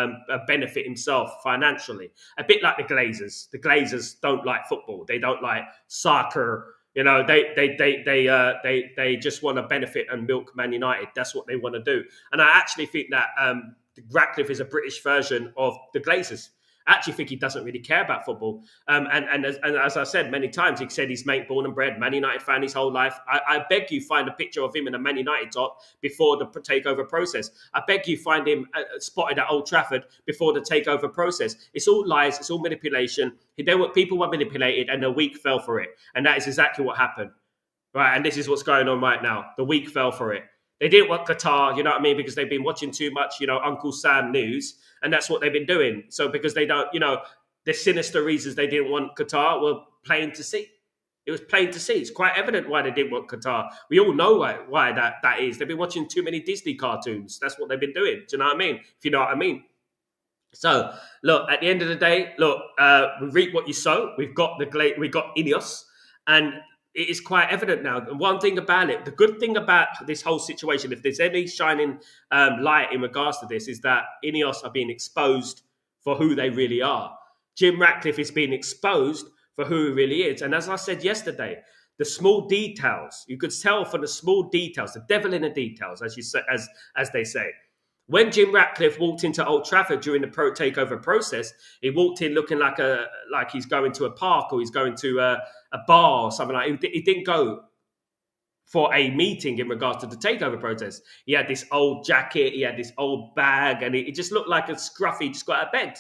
benefit himself financially. A bit like the Glazers. The Glazers don't like football. They don't like soccer. You know, they just want to benefit and milk Man United. That's what they want to do. And I actually think that Ratcliffe is a British version of the Glazers. I actually think he doesn't really care about football. And as I said many times, he said he's mate born and bred, Man United fan his whole life. I beg you find a picture of him in a Man United top before the takeover process. I beg you find him spotted at Old Trafford before the takeover process. It's all lies. It's all manipulation. People were manipulated and the weak fell for it. And that is exactly what happened. Right, and this is what's going on right now. The weak fell for it. They didn't want Qatar, you know what I mean, because they've been watching too much, Uncle Sam news, and that's what they've been doing. So because they don't, the sinister reasons they didn't want Qatar were plain to see. It was plain to see. It's quite evident why they didn't want Qatar. We all know why that is. They've been watching too many Disney cartoons. That's what they've been doing. Do you know what I mean? If you know what I mean. So, look, at the end of the day, we reap what you sow. We got Ineos, and it is quite evident now. And one thing about it, the good thing about this whole situation, if there's any shining light in regards to this, is that Ineos are being exposed for who they really are. Jim Ratcliffe is being exposed for who he really is. And as I said yesterday, the small details, you could tell from the small details, the devil in the details, as they say. When Jim Ratcliffe walked into Old Trafford during the takeover process, he walked in looking like he's going to a park or he's going to a bar or something like that. He didn't go for a meeting in regards to the takeover process. He had this old jacket, he had this old bag, and it just looked like a scruffy just got out of bed.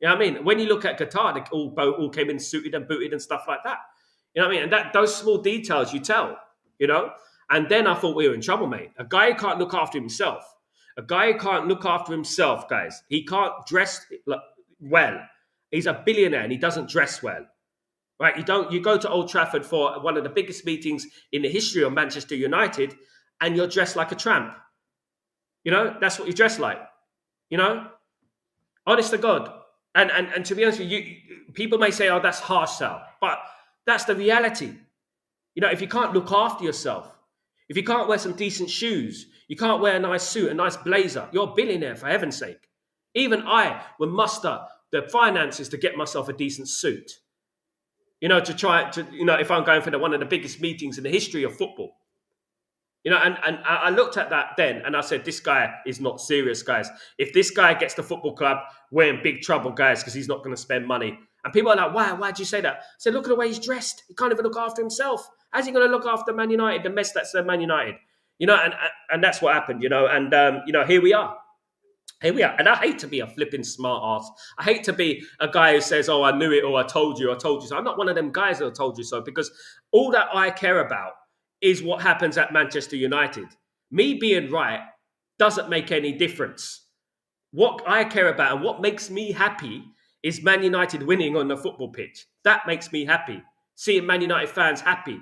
You know what I mean? When you look at Qatar, they all came in suited and booted and stuff like that. You know what I mean? And those small details you tell, And then I thought we were in trouble, mate. A guy who can't look after himself. A guy who can't look after himself, guys. He can't dress well. He's a billionaire and he doesn't dress well. Right? You go to Old Trafford for one of the biggest meetings in the history of Manchester United and you're dressed like a tramp. That's what you dress like. Honest to God. And to be honest with you, people may say, oh, that's harsh, Sal. But that's the reality. If you can't look after yourself, if you can't wear some decent shoes, you can't wear a nice suit, a nice blazer, you're a billionaire, for heaven's sake. Even I would muster the finances to get myself a decent suit. To try to, if I'm going for one of the biggest meetings in the history of football. And I looked at that then and I said, this guy is not serious, guys. If this guy gets the football club, we're in big trouble, guys, because he's not going to spend money. And people are like, why? Why'd you say that? I said, look at the way he's dressed. He can't even look after himself. How's he going to look after Man United, the mess that's Man United? And that's what happened, here we are. Here we are. And I hate to be a flipping smart ass. I hate to be a guy who says, oh, I knew it, or I told you so. I'm not one of them guys that told you so, because all that I care about is what happens at Manchester United. Me being right doesn't make any difference. What I care about and what makes me happy is Man United winning on the football pitch. That makes me happy. Seeing Man United fans happy.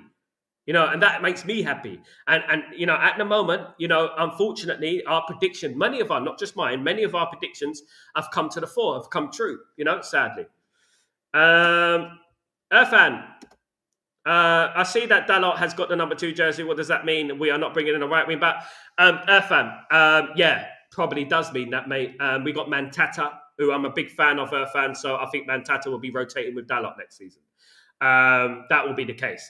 And that makes me happy. And at the moment, unfortunately, our prediction, not just mine, many of our predictions have come to the fore, have come true, sadly. Irfan, I see that Dalot has got the number 2 jersey. What does that mean? We are not bringing in a right wing back. Irfan, yeah, probably does mean that, mate. We got Mantata, who I'm a big fan of, Irfan, so I think Mantata will be rotating with Dalot next season. That will be the case.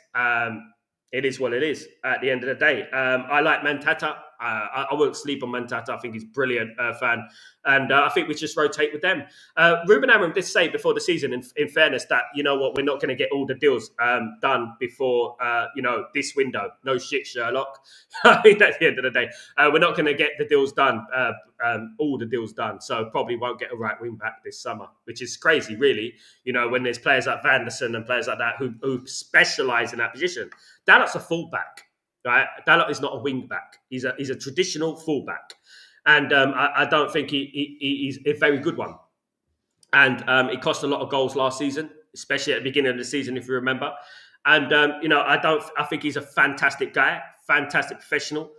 It is what it is at the end of the day. I like Mantata. I won't sleep on Mantata. I think he's brilliant, fan. And I think we just rotate with them. Ruben Amorim did say before the season, in fairness, that, we're not going to get all the deals done before, this window. No shit, Sherlock. At the end of the day, we're not going to get the deals done, all the deals done. So probably won't get a right wing back this summer, which is crazy, really. When there's players like Vanderson and players like that who specialise in that position. Dalot's a fullback, right? Dalot is not a wing back. He's a traditional fullback. And I don't think he's a very good one. And it cost a lot of goals last season, especially at the beginning of the season, if you remember. And, I think he's a fantastic guy, fantastic professional,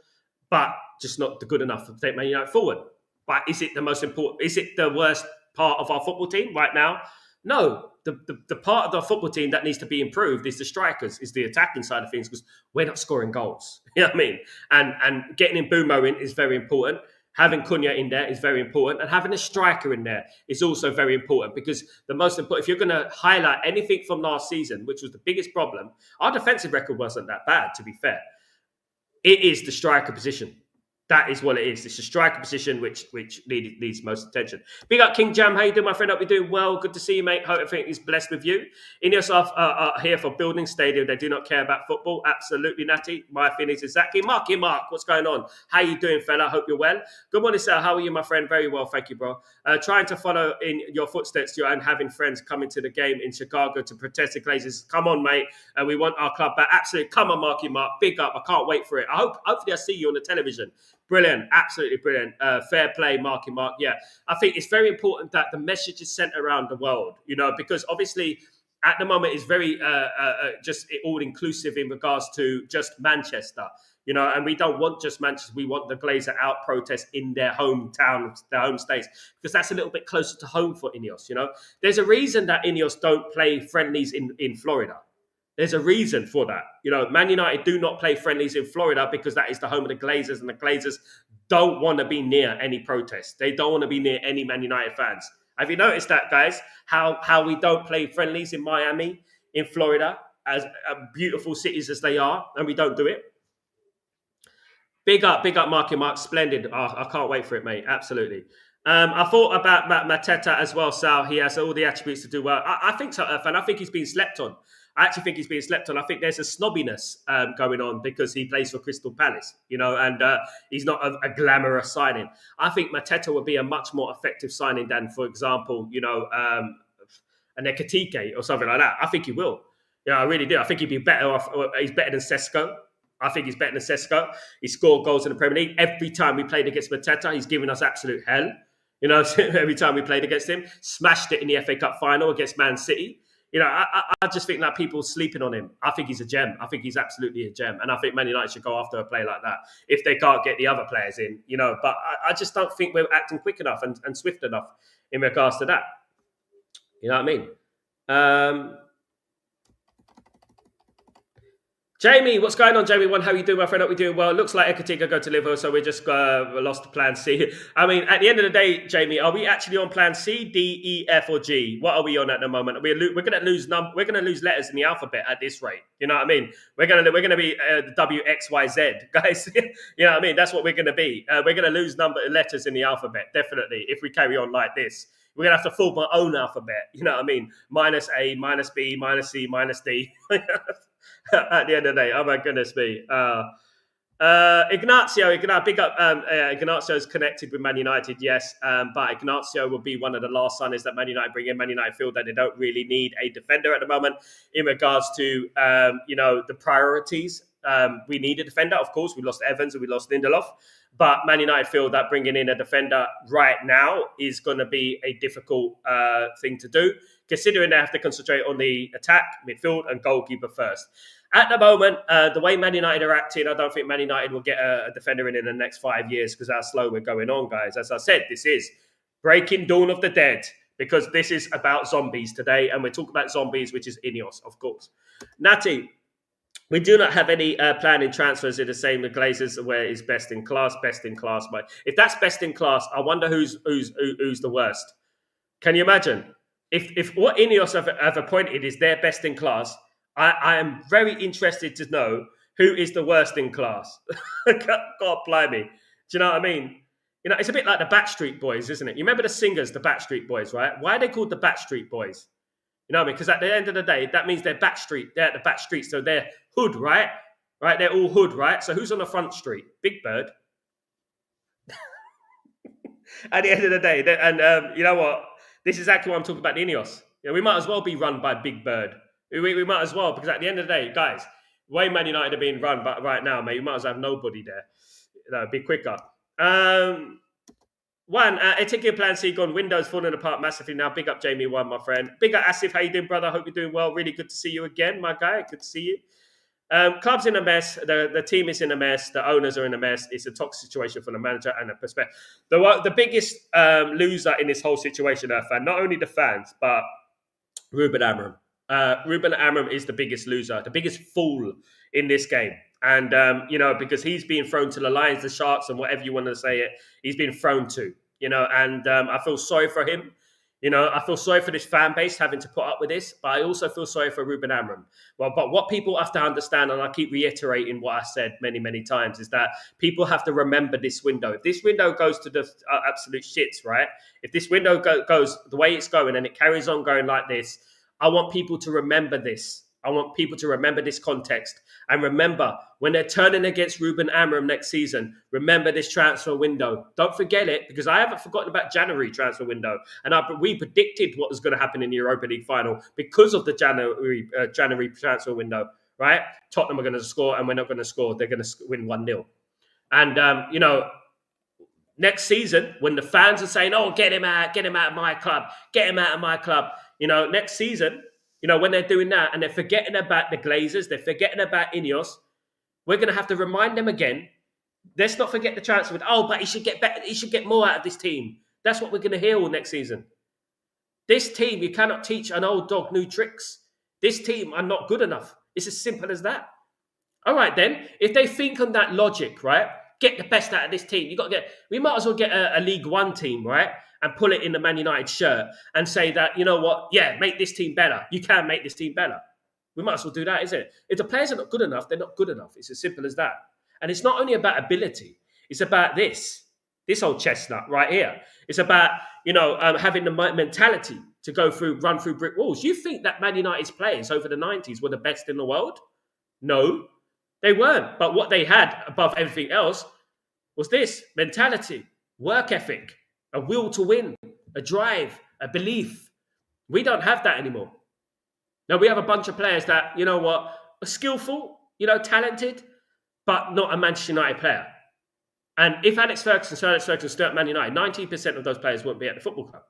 but just not good enough to take Man United forward. But is it the most important? Is it the worst part of our football team right now? No. The part of the football team that needs to be improved is the strikers, is the attacking side of things, because we're not scoring goals. You know what I mean? And getting in Mbeumo in is very important. Having Cunha in there is very important. And having a striker in there is also very important, because the most important, if you're going to highlight anything from last season, which was the biggest problem, our defensive record wasn't that bad, to be fair. It is the striker position. That is what it is. It's a striker position which needs most attention. Big up King Jam. How you doing, my friend? Hope you're doing well. Good to see you, mate. Hope everything is blessed with you. Ineos are here for building stadium. They do not care about football. Absolutely, Natty. My feelings exactly. Marky Mark, what's going on? How you doing, fella? Hope you're well. Good morning, sir. How are you, my friend? Very well, thank you, bro. Trying to follow in your footsteps, and having friends coming to the game in Chicago to protest the Glazers. Come on, mate. We want our club back. Absolutely. Come on, Marky Mark. Big up. I can't wait for it. Hopefully I see you on the television. Brilliant, absolutely brilliant. Fair play, Marky Mark. Yeah, I think it's very important that the message is sent around the world, because obviously at the moment it's very just all inclusive in regards to just Manchester, and we don't want just Manchester. We want the Glazer out protest in their hometown, their home states, because that's a little bit closer to home for Ineos. There's a reason that Ineos don't play friendlies in Florida. There's a reason for that. Man United do not play friendlies in Florida because that is the home of the Glazers, and the Glazers don't want to be near any protests. They don't want to be near any Man United fans. Have you noticed that, guys? How we don't play friendlies in Miami, in Florida, as beautiful cities as they are, and we don't do it? Big up, Marky Mark. Splendid. Oh, I can't wait for it, mate. Absolutely. I thought about Mateta as well, Sal. He has all the attributes to do well. I think so, and I think he's been slept on. I actually think he's being slept on. I think there's a snobbiness going on because he plays for Crystal Palace, and he's not a glamorous signing. I think Mateta would be a much more effective signing than, for example, an Ekatike or something like that. I think he will. I really do. I think he'd be better off. He's better than Sesko. I think he's better than Sesko. He scored goals in the Premier League. Every time we played against Mateta, he's given us absolute hell. Every time we played against him, smashed it in the FA Cup final against Man City. I just think that people sleeping on him. I think he's a gem. I think he's absolutely a gem. And I think Man United should go after a player like that if they can't get the other players in, But I just don't think we're acting quick enough and swift enough in regards to that. You know what I mean? Jamie, what's going on, Jamie? How are you doing, my friend? Hope you're doing well. It looks like Ekatika go to Liverpool, so we just lost to plan C. I mean, at the end of the day, Jamie, are we actually on plan C, D, E, F, or G? What are we on at the moment? We're going to lose We're going to lose letters in the alphabet at this rate. You know what I mean? We're going to be W, X, Y, Z, guys. You know what I mean? That's what we're going to be. We're going to lose letters in the alphabet, definitely, if we carry on like this. We're going to have to form our own alphabet. You know what I mean? Minus A, minus B, minus C, minus D. At the end of the day, oh my goodness me. Ignacio, big up. Ignacio is connected with Man United, yes, but Ignacio will be one of the last signings that Man United bring in. Man United feel that they don't really need a defender at the moment in regards to the priorities. We need a defender, of course. We lost Evans and we lost Lindelof, but Man United feel that bringing in a defender right now is going to be a difficult thing to do, considering they have to concentrate on the attack, midfield, and goalkeeper first. At the moment, the way Man United are acting, I don't think Man United will get a defender in the next 5 years because how slow we're going on, guys. As I said, this is Breaking Dawn of the Dead because this is about zombies today, and we're talking about zombies, which is Ineos, of course. Natty, we do not have any planning transfers in the same with Glazers, where it's best in class. But if that's best in class, I wonder who's the worst. Can you imagine? If what Ineos have appointed is their best in class, I am very interested to know who is the worst in class. God blimey. Do you know what I mean? It's a bit like the Backstreet Boys, isn't it? You remember the singers, the Backstreet Boys, right? Why are they called the Backstreet Boys? You know what I mean? Because at the end of the day, that means they're backstreet. They're at the back street. So they're hood, right? Right? They're all hood, right? So who's on the front street? Big Bird. At the end of the day. And you know what? This is exactly what I'm talking about, the Ineos. We might as well be run by Big Bird. We might as well, because at the end of the day, guys, the way Man United are being run but right now, mate, you might as well have nobody there. Be quicker. Etiquette plan C gone. Windows falling apart massively now. Big up Jamie 1, my friend. Big up Asif. How you doing, brother? Hope you're doing well. Really good to see you again, my guy. Good to see you. Club's in a mess. The team is in a mess. The owners are in a mess. It's a toxic situation for the manager and the perspective. The biggest loser in this whole situation, not only the fans, but Ruben Amorim. Ruben Amorim is the biggest loser, the biggest fool in this game. And, because he's being thrown to the lions, the sharks, and whatever you want to say it, he's been thrown to, and I feel sorry for him. I feel sorry for this fan base having to put up with this, but I also feel sorry for Ruben Amorim. Well, but what people have to understand, and I keep reiterating what I said many, many times, is that people have to remember this window. If this window goes to the absolute shits, right? If this window goes the way it's going and it carries on going like this, I want people to remember this. I want people to remember this context. And remember, when they're turning against Ruben Amorim next season, remember this transfer window. Don't forget it, because I haven't forgotten about January transfer window. And we predicted what was going to happen in the Europa League final because of the January transfer window, right? Tottenham are going to score, and we're not going to score. They're going to win 1-0. And, next season, when the fans are saying, oh, get him out of my club, next season, when they're doing that and they're forgetting about the Glazers, they're forgetting about Ineos, we're going to have to remind them again. Let's not forget the transfer. Oh, but he should get better. He should get more out of this team. That's what we're going to hear all next season. This team, you cannot teach an old dog new tricks. This team are not good enough. It's as simple as that. All right, then, if they think on that logic, right, get the best out of this team. We might as well get a League One team, right, and pull it in the Man United shirt and say that, you know what, yeah, make this team better. You can make this team better. We might as well do that, isn't it? If the players are not good enough, they're not good enough. It's as simple as that. And it's not only about ability. It's about this old chestnut right here. It's about, having the mentality to run through brick walls. You think that Man United's players over the 90s were the best in the world? No, they weren't. But what they had above everything else was this mentality, work ethic, a will to win, a drive, a belief. We don't have that anymore. Now, we have a bunch of players that, are skillful, talented, but not a Manchester United player. And if Sir Alex Ferguson stood at Man United, 19% of those players wouldn't be at the football club.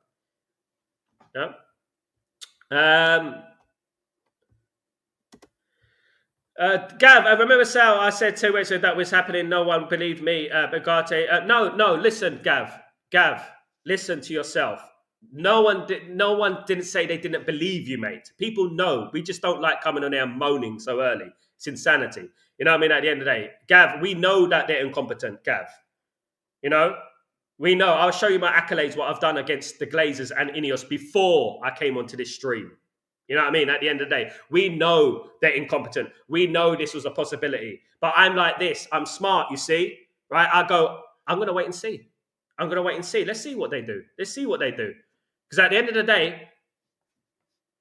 Gav, I remember Sal, I said 2 weeks ago that was happening. No one believed me. Bagate. No, listen, Gav, listen to yourself. No one didn't say they didn't believe you, mate. People know. We just don't like coming on there and moaning so early. It's insanity. You know what I mean? At the end of the day, Gav, we know that they're incompetent, Gav. We know. I'll show you my accolades, what I've done against the Glazers and Ineos before I came onto this stream. You know what I mean? At the end of the day, we know they're incompetent. We know this was a possibility. But I'm like this. I'm smart, you see? Right? I'm going to wait and see. Let's see what they do. Because at the end of the day,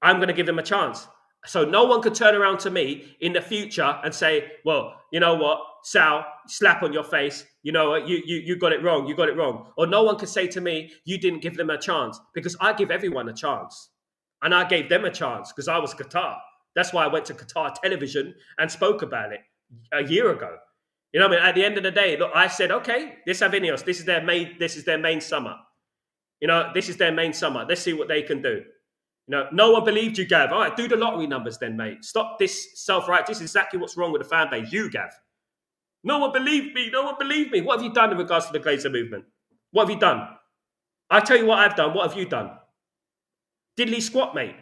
I'm going to give them a chance. So no one could turn around to me in the future and say, well, you know what, Sal, slap on your face. You know what, you got it wrong. Or no one could say to me, you didn't give them a chance. Because I give everyone a chance. And I gave them a chance because I was Qatar. That's why I went to Qatar television and spoke about it a year ago. You know what I mean? At the end of the day, look, I said, okay, this is Ineos. This is their main summer. This is their main summer. Let's see what they can do. No one believed you, Gav. All right, do the lottery numbers then, mate. Stop this self-right. This is exactly what's wrong with the fan base. You, Gav. No one believed me. What have you done in regards to the Glazer movement? What have you done? I tell you what I've done. What have you done? Diddly squat, mate.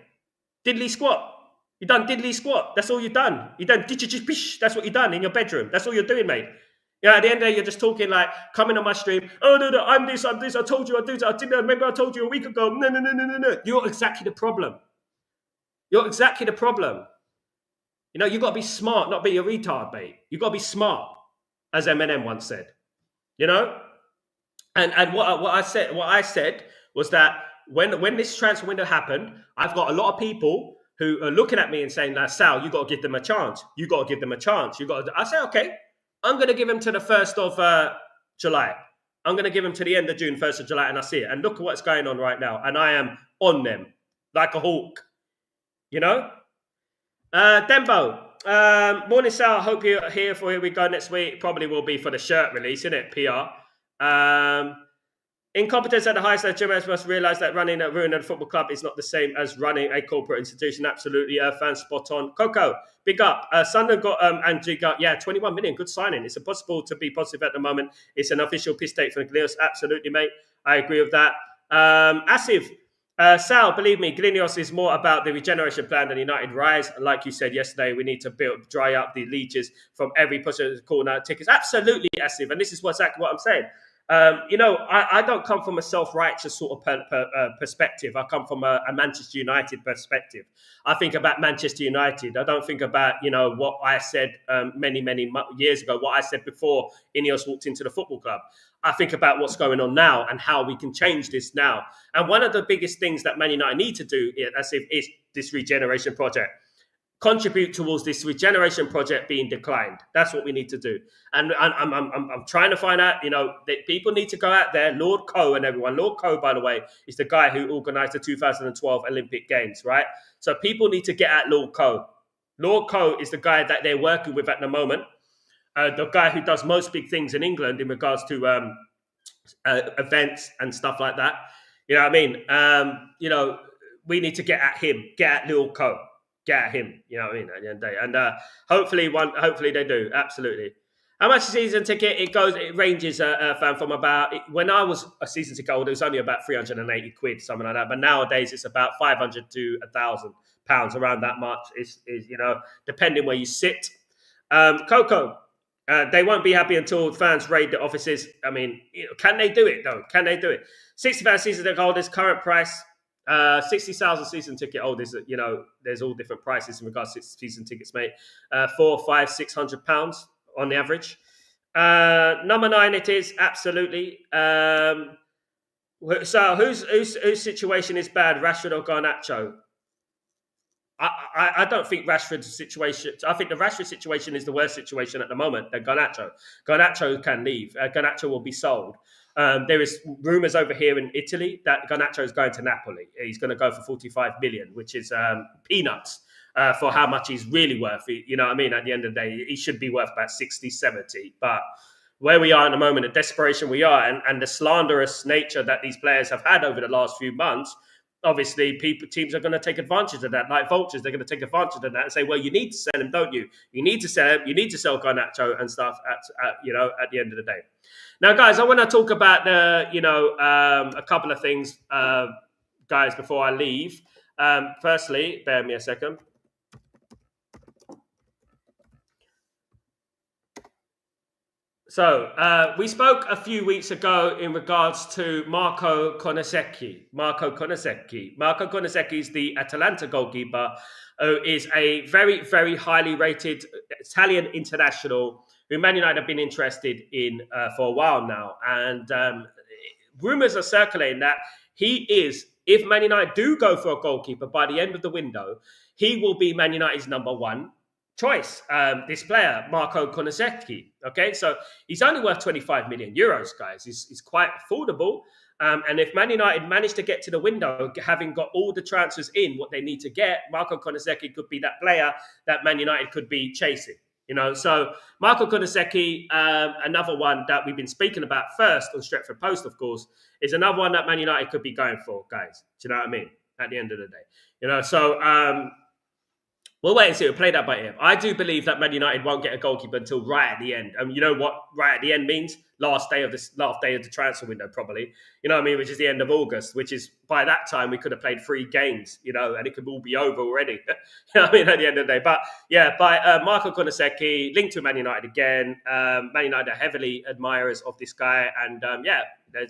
Diddly squat. You done diddly squat. That's all you've done. You done pish. That's what you done in your bedroom. That's all you're doing, mate. At the end of the day, you're just talking like, coming on my stream. Oh, no, I'm this. I told you I do this. I didn't. Maybe I told you a week ago. No. You're exactly the problem. You've got to be smart, not be a retard, mate. You've got to be smart, as Eminem once said. And what I said was that when this transfer window happened, I've got a lot of people who are looking at me and saying, Sal, you got to give them a chance. I say, okay, I'm going to give them to the 1st of July. I'm going to give them to the end of June, 1st of July, and I see it. And look at what's going on right now. And I am on them like a hawk. Dembo, morning, Sal. Hope you're here for Here We Go next week. Probably will be for the shirt release, isn't it? PR. Incompetence at the highest level. Jim must realise that running a ruin of a football club is not the same as running a corporate institution. Absolutely, fan spot on. Coco, big up. Sunderland got Angie got 21 million. Good signing. It's impossible to be positive at the moment. It's an official piss take for the Glenios. Absolutely, mate. I agree with that. Asif, Sal, believe me, Glenios is more about the regeneration plan than United Rise. Like you said yesterday, we need to dry up the leeches from every possible corner tickets. Absolutely, Asif, and this is exactly what I'm saying. I don't come from a self-righteous sort of perspective. I come from a Manchester United perspective. I think about Manchester United. I don't think about, what I said many years ago, what I said before Ineos walked into the football club. I think about what's going on now and how we can change this now. And one of the biggest things that Man United need to do is this regeneration project. Contribute towards this regeneration project being declined. That's what we need to do. And I'm trying to find out, that people need to go out there. Lord Coe and everyone. Lord Coe, by the way, is the guy who organised the 2012 Olympic Games, right? So people need to get at Lord Coe. Lord Coe is the guy that they're working with at the moment. The guy who does most big things in England in regards to events and stuff like that. You know what I mean? We need to get at him, get at Lord Coe. Get at him, you know what I mean, at the end of the day. And hopefully they do, absolutely. How much a season ticket? It ranges, fan, from about, when I was a season ticket holder, it was only about 380 quid, something like that. But nowadays it's about 500 to £1,000, around that much, is depending where you sit. Coco, they won't be happy until fans raid the offices. I mean, can they do it though? Can they do it? 60,000 season ticket holders, current price, 60,000 season ticket holders. There's all different prices in regards to season tickets, mate. £400, £500, £600 on the average. Number 9, it is absolutely. So whose situation is bad, Rashford or Garnacho? I don't think Rashford's situation. I think the Rashford situation is the worst situation at the moment than Garnacho. Garnacho can leave. Garnacho will be sold. There is rumours over here in Italy that Garnacho is going to Napoli. He's going to go for 45 million, which is peanuts for how much he's really worth. You know what I mean? At the end of the day, he should be worth about 60, 70. But where we are at the moment, the desperation we are, and the slanderous nature that these players have had over the last few months, obviously teams are going to take advantage of that, like vultures. They're going to take advantage of that and say, well, you need to sell him, don't you? You need to sell him. You need to sell Garnacho and stuff at the end of the day. Now, guys, I want to talk about a couple of things, guys, before I leave. Firstly, bear me a second. So we spoke a few weeks ago in regards to Marco Konosecki. Marco Konosecki is the Atalanta goalkeeper, who is a very, very highly rated Italian international who Man United have been interested in for a while now. And rumours are circulating that he is, if Man United do go for a goalkeeper by the end of the window, he will be Man United's number 1 choice, this player, Marco Konosecki. Okay, so he's only worth 25 million euros, guys. He's quite affordable. And if Man United manage to get to the window, having got all the transfers in, what they need to get, Marco Konosecki could be that player that Man United could be chasing. So Marco Konosecki, another one that we've been speaking about first on Stretford Post, of course, is another one that Man United could be going for, guys. Do you know what I mean? At the end of the day, so we'll wait and see. We'll play that by ear. I do believe that Man United won't get a goalkeeper until right at the end. You know what right at the end means? Last day of the transfer window, probably. You know what I mean? Which is the end of August, which is, by that time, we could have played 3 games, and it could all be over already. You know what I mean? At the end of the day. But, yeah, by Marco Konosecki, linked to Man United again. Man United are heavily admirers of this guy. And,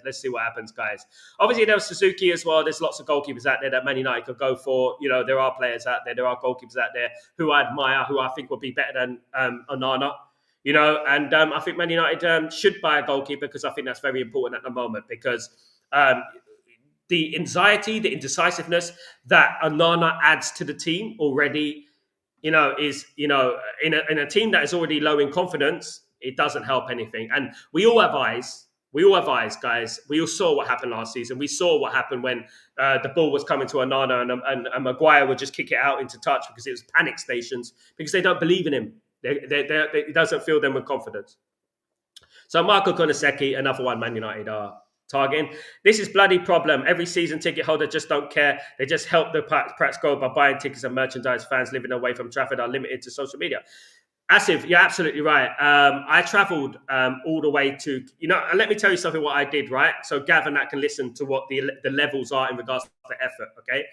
let's see what happens, guys. Obviously, there was Suzuki as well. There's lots of goalkeepers out there that Man United could go for. There are players out there. There are goalkeepers out there who I admire, who I think would be better than Onana. And I think Man United should buy a goalkeeper, because I think that's very important at the moment, because the anxiety, the indecisiveness that Onana adds to the team already, is, in a team that is already low in confidence, it doesn't help anything. And we all have eyes. Guys. We all saw what happened last season. We saw what happened when the ball was coming to Onana and Maguire would just kick it out into touch because it was panic stations, because they don't believe in him. It doesn't fill them with confidence. So Marco Konosecki, another one Man United are targeting. This is bloody problem. Every season ticket holder just don't care. They just help the practice go by buying tickets and merchandise. Fans living away from Trafford are limited to social media. Asif, you're absolutely right. I travelled all the way to, and let me tell you something what I did, right? So Gavin, that can listen to what the levels are in regards to the effort, okay?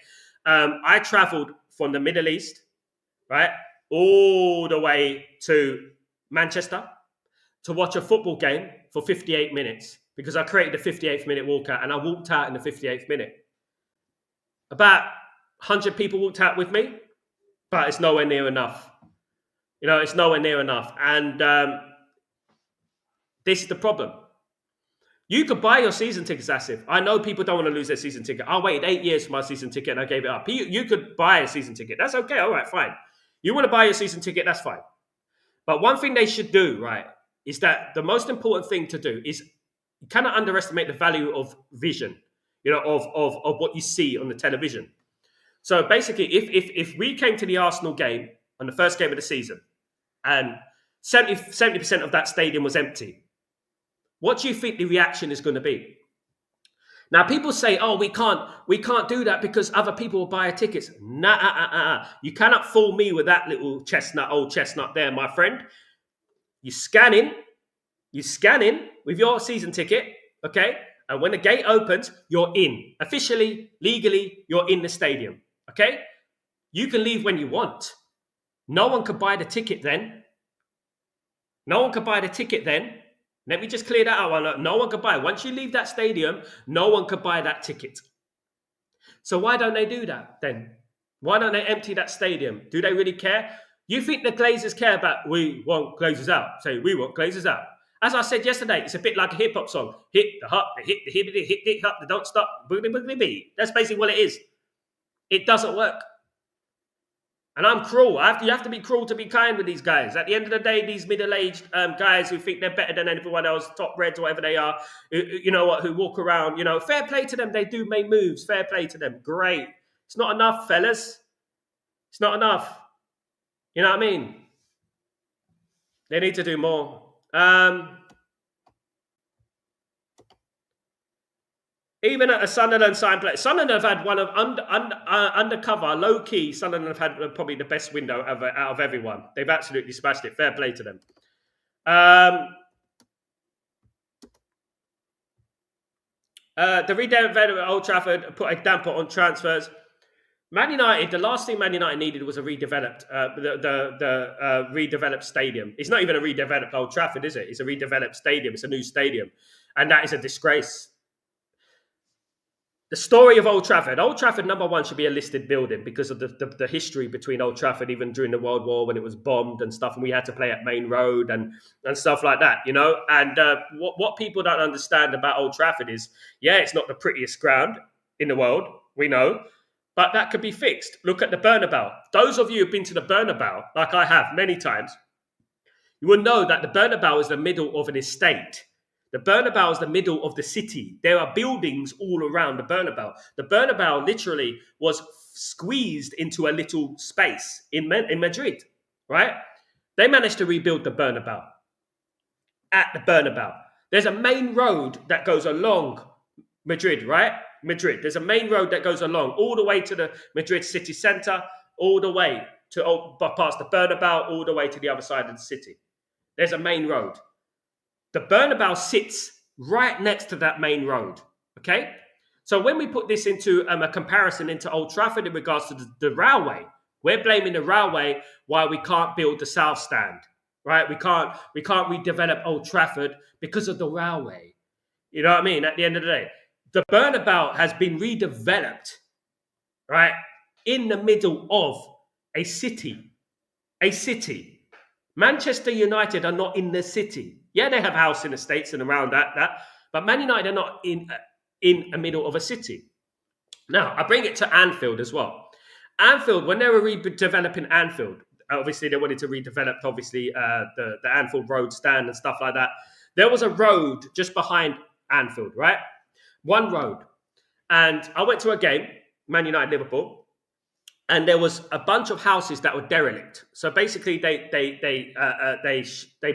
I travelled from the Middle East, right, all the way to Manchester to watch a football game for 58 minutes because I created the 58th minute walkout and I walked out in the 58th minute. About 100 people walked out with me, but it's nowhere near enough. It's nowhere near enough. And this is the problem. You could buy your season tickets, Asif. I know people don't want to lose their season ticket. I waited 8 years for my season ticket and I gave it up. You could buy a season ticket. That's okay. All right, fine. You want to buy your season ticket, that's fine. But one thing they should do, right, is that the most important thing to do is you cannot underestimate the value of vision, of what you see on the television. So basically, if we came to the Arsenal game on the first game of the season and 70% of that stadium was empty, what do you think the reaction is going to be? Now, people say, "Oh, we can't do that because other people will buy tickets." Nah. You cannot fool me with that little old chestnut there, my friend. You scan in with your season ticket, okay? And when the gate opens, you're in. Officially, legally, you're in the stadium, okay? You can leave when you want. No one could buy the ticket then. Let me just clear that out. No one could buy. Once you leave that stadium, no one could buy that ticket. So why don't they do that then? Why don't they empty that stadium? Do they really care? You think the Glazers care about, we want Glazers out? Say, we want Glazers out. As I said yesterday, it's a bit like a hip-hop song. Hit the hop, hit the hibbity, hit the hop, the don't stop, boogly boogly bee. That's basically what it is. It doesn't work. And I'm cruel. You have to be cruel to be kind with these guys. At the end of the day, these middle-aged guys who think they're better than everyone else, top reds or whatever they are, who walk around, fair play to them. They do make moves. Fair play to them. Great. It's not enough, fellas. It's not enough. You know what I mean? They need to do more. Even at a Sunderland signed play, Sunderland have had one of undercover, low-key. Sunderland have had probably the best window out of everyone. They've absolutely smashed it. Fair play to them. The redevelopment at Old Trafford put a damper on transfers. Man United, the last thing Man United needed was a redeveloped, redeveloped stadium. It's not even a redeveloped Old Trafford, is it? It's a redeveloped stadium. It's a new stadium, and that is a disgrace. The story of Old Trafford, No.1 should be a listed building because of the history between Old Trafford, even during the World War when it was bombed and stuff, and we had to play at Main Road and stuff like that, And what people don't understand about Old Trafford is, it's not the prettiest ground in the world, we know, but that could be fixed. Look at the Bernabeu. Those of you who've been to the Bernabeu, like I have many times, you will know that the Bernabeu is the middle of an estate. The Bernabeu is the middle of the city. There are buildings all around the Bernabeu. The Bernabeu literally was squeezed into a little space in Madrid, right? They managed to rebuild the Bernabeu. At the Bernabeu, there's a main road that goes along Madrid, right? Madrid. There's a main road that goes along all the way to the Madrid city centre, all the way to past the Bernabeu, all the way to the other side of the city. There's a main road. The Bernabeu sits right next to that main road, okay? So when we put this into a comparison into Old Trafford in regards to the railway, we're blaming the railway why we can't build the South Stand, right? We can't redevelop Old Trafford because of the railway. You know what I mean? At the end of the day, the Bernabeu has been redeveloped, right, in the middle of a city. Manchester United are not in the city. Yeah, they have housing estates and around that, but Man United are not in the middle of a city. Now, I bring it to Anfield as well. Anfield, when they were redeveloping Anfield, obviously they wanted to redevelop, the Anfield Road stand and stuff like that. There was a road just behind Anfield, right? One road. And I went to a game, Man United, Liverpool, and there was a bunch of houses that were derelict. So basically, they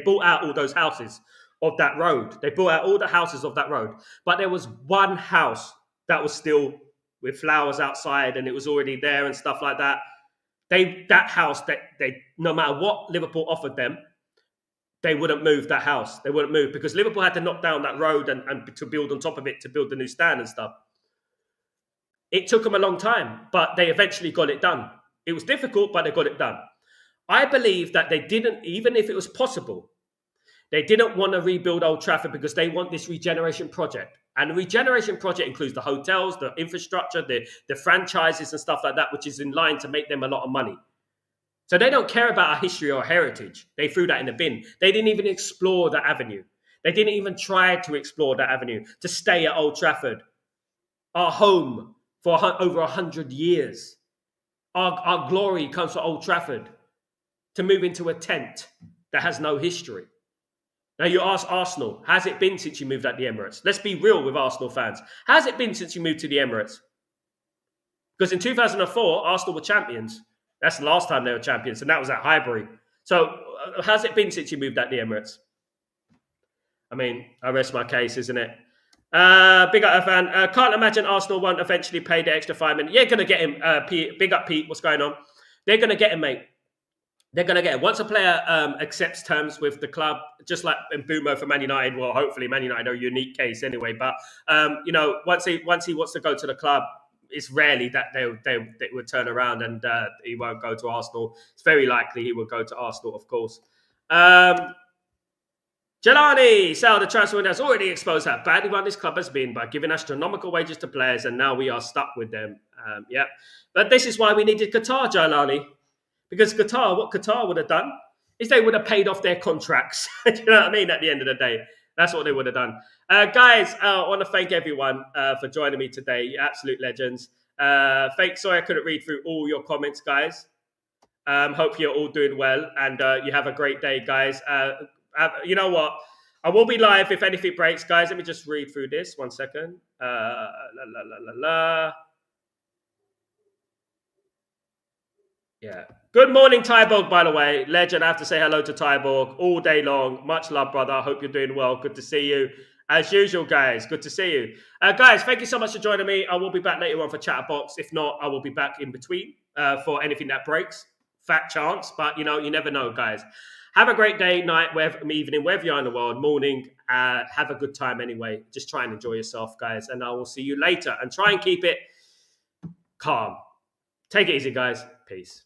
bought out all those houses of that road. They bought out all the houses of that road. But there was one house that was still with flowers outside, and it was already there and stuff like that. That house, no matter what Liverpool offered them, they wouldn't move that house. They wouldn't move because Liverpool had to knock down that road and to build on top of it to build the new stand and stuff. It took them a long time, but they eventually got it done. It was difficult, but they got it done. I believe that they didn't, even if it was possible, They didn't want to rebuild Old Trafford because they want this regeneration project. And the regeneration project includes the hotels, the infrastructure, the franchises and stuff like that, which is in line to make them a lot of money. So they don't care about our history or heritage. They threw that in the bin. They didn't even explore that avenue. They didn't even try to explore that avenue to stay at Old Trafford, our home for over 100 years. Our glory comes from Old Trafford. To move into a tent that has no history. Now you ask Arsenal, has it been since you moved at the Emirates? Let's be real with Arsenal fans. Has it been since you moved to the Emirates? Because in 2004, Arsenal were champions. That's the last time they were champions, and that was at Highbury. So has it been since you moved at the Emirates? I mean, I rest my case, isn't it? Big up, fan. Can't imagine Arsenal won't eventually pay the extra $5 million. You're going to get him, Pete. Big up, Pete. What's going on? They're going to get him, mate. They're going to get it. Once a player accepts terms with the club, just like Mbeumo for Man United, well, hopefully Man United are a unique case anyway, but, once he wants to go to the club, it's rarely that they would turn around and he won't go to Arsenal. It's very likely he will go to Arsenal, of course. Jelani, so the transfer window has already exposed how badly run this club has been by giving astronomical wages to players, and now we are stuck with them. But this is why we needed Qatar, Jelani. Because what Qatar would have done is they would have paid off their contracts. Do you know what I mean? At the end of the day, that's what they would have done. Guys, I want to thank everyone for joining me today. You're absolute legends. Sorry I couldn't read through all your comments, guys. Hope you're all doing well and you have a great day, guys. You know what? I will be live if anything breaks, guys. Let me just read through this. 1 second. Yeah. Good morning, Tyborg, by the way. Legend, I have to say hello to Tyborg all day long. Much love, brother. I hope you're doing well. Good to see you. As usual, guys, good to see you. Guys, thank you so much for joining me. I will be back later on for Chatterbox. If not, I will be back in between for anything that breaks. Fat chance, but, you never know, guys. Have a great day, night, evening, wherever you are in the world, morning. Have a good time anyway. Just try and enjoy yourself, guys. And I will see you later. And try and keep it calm. Take it easy, guys. Peace.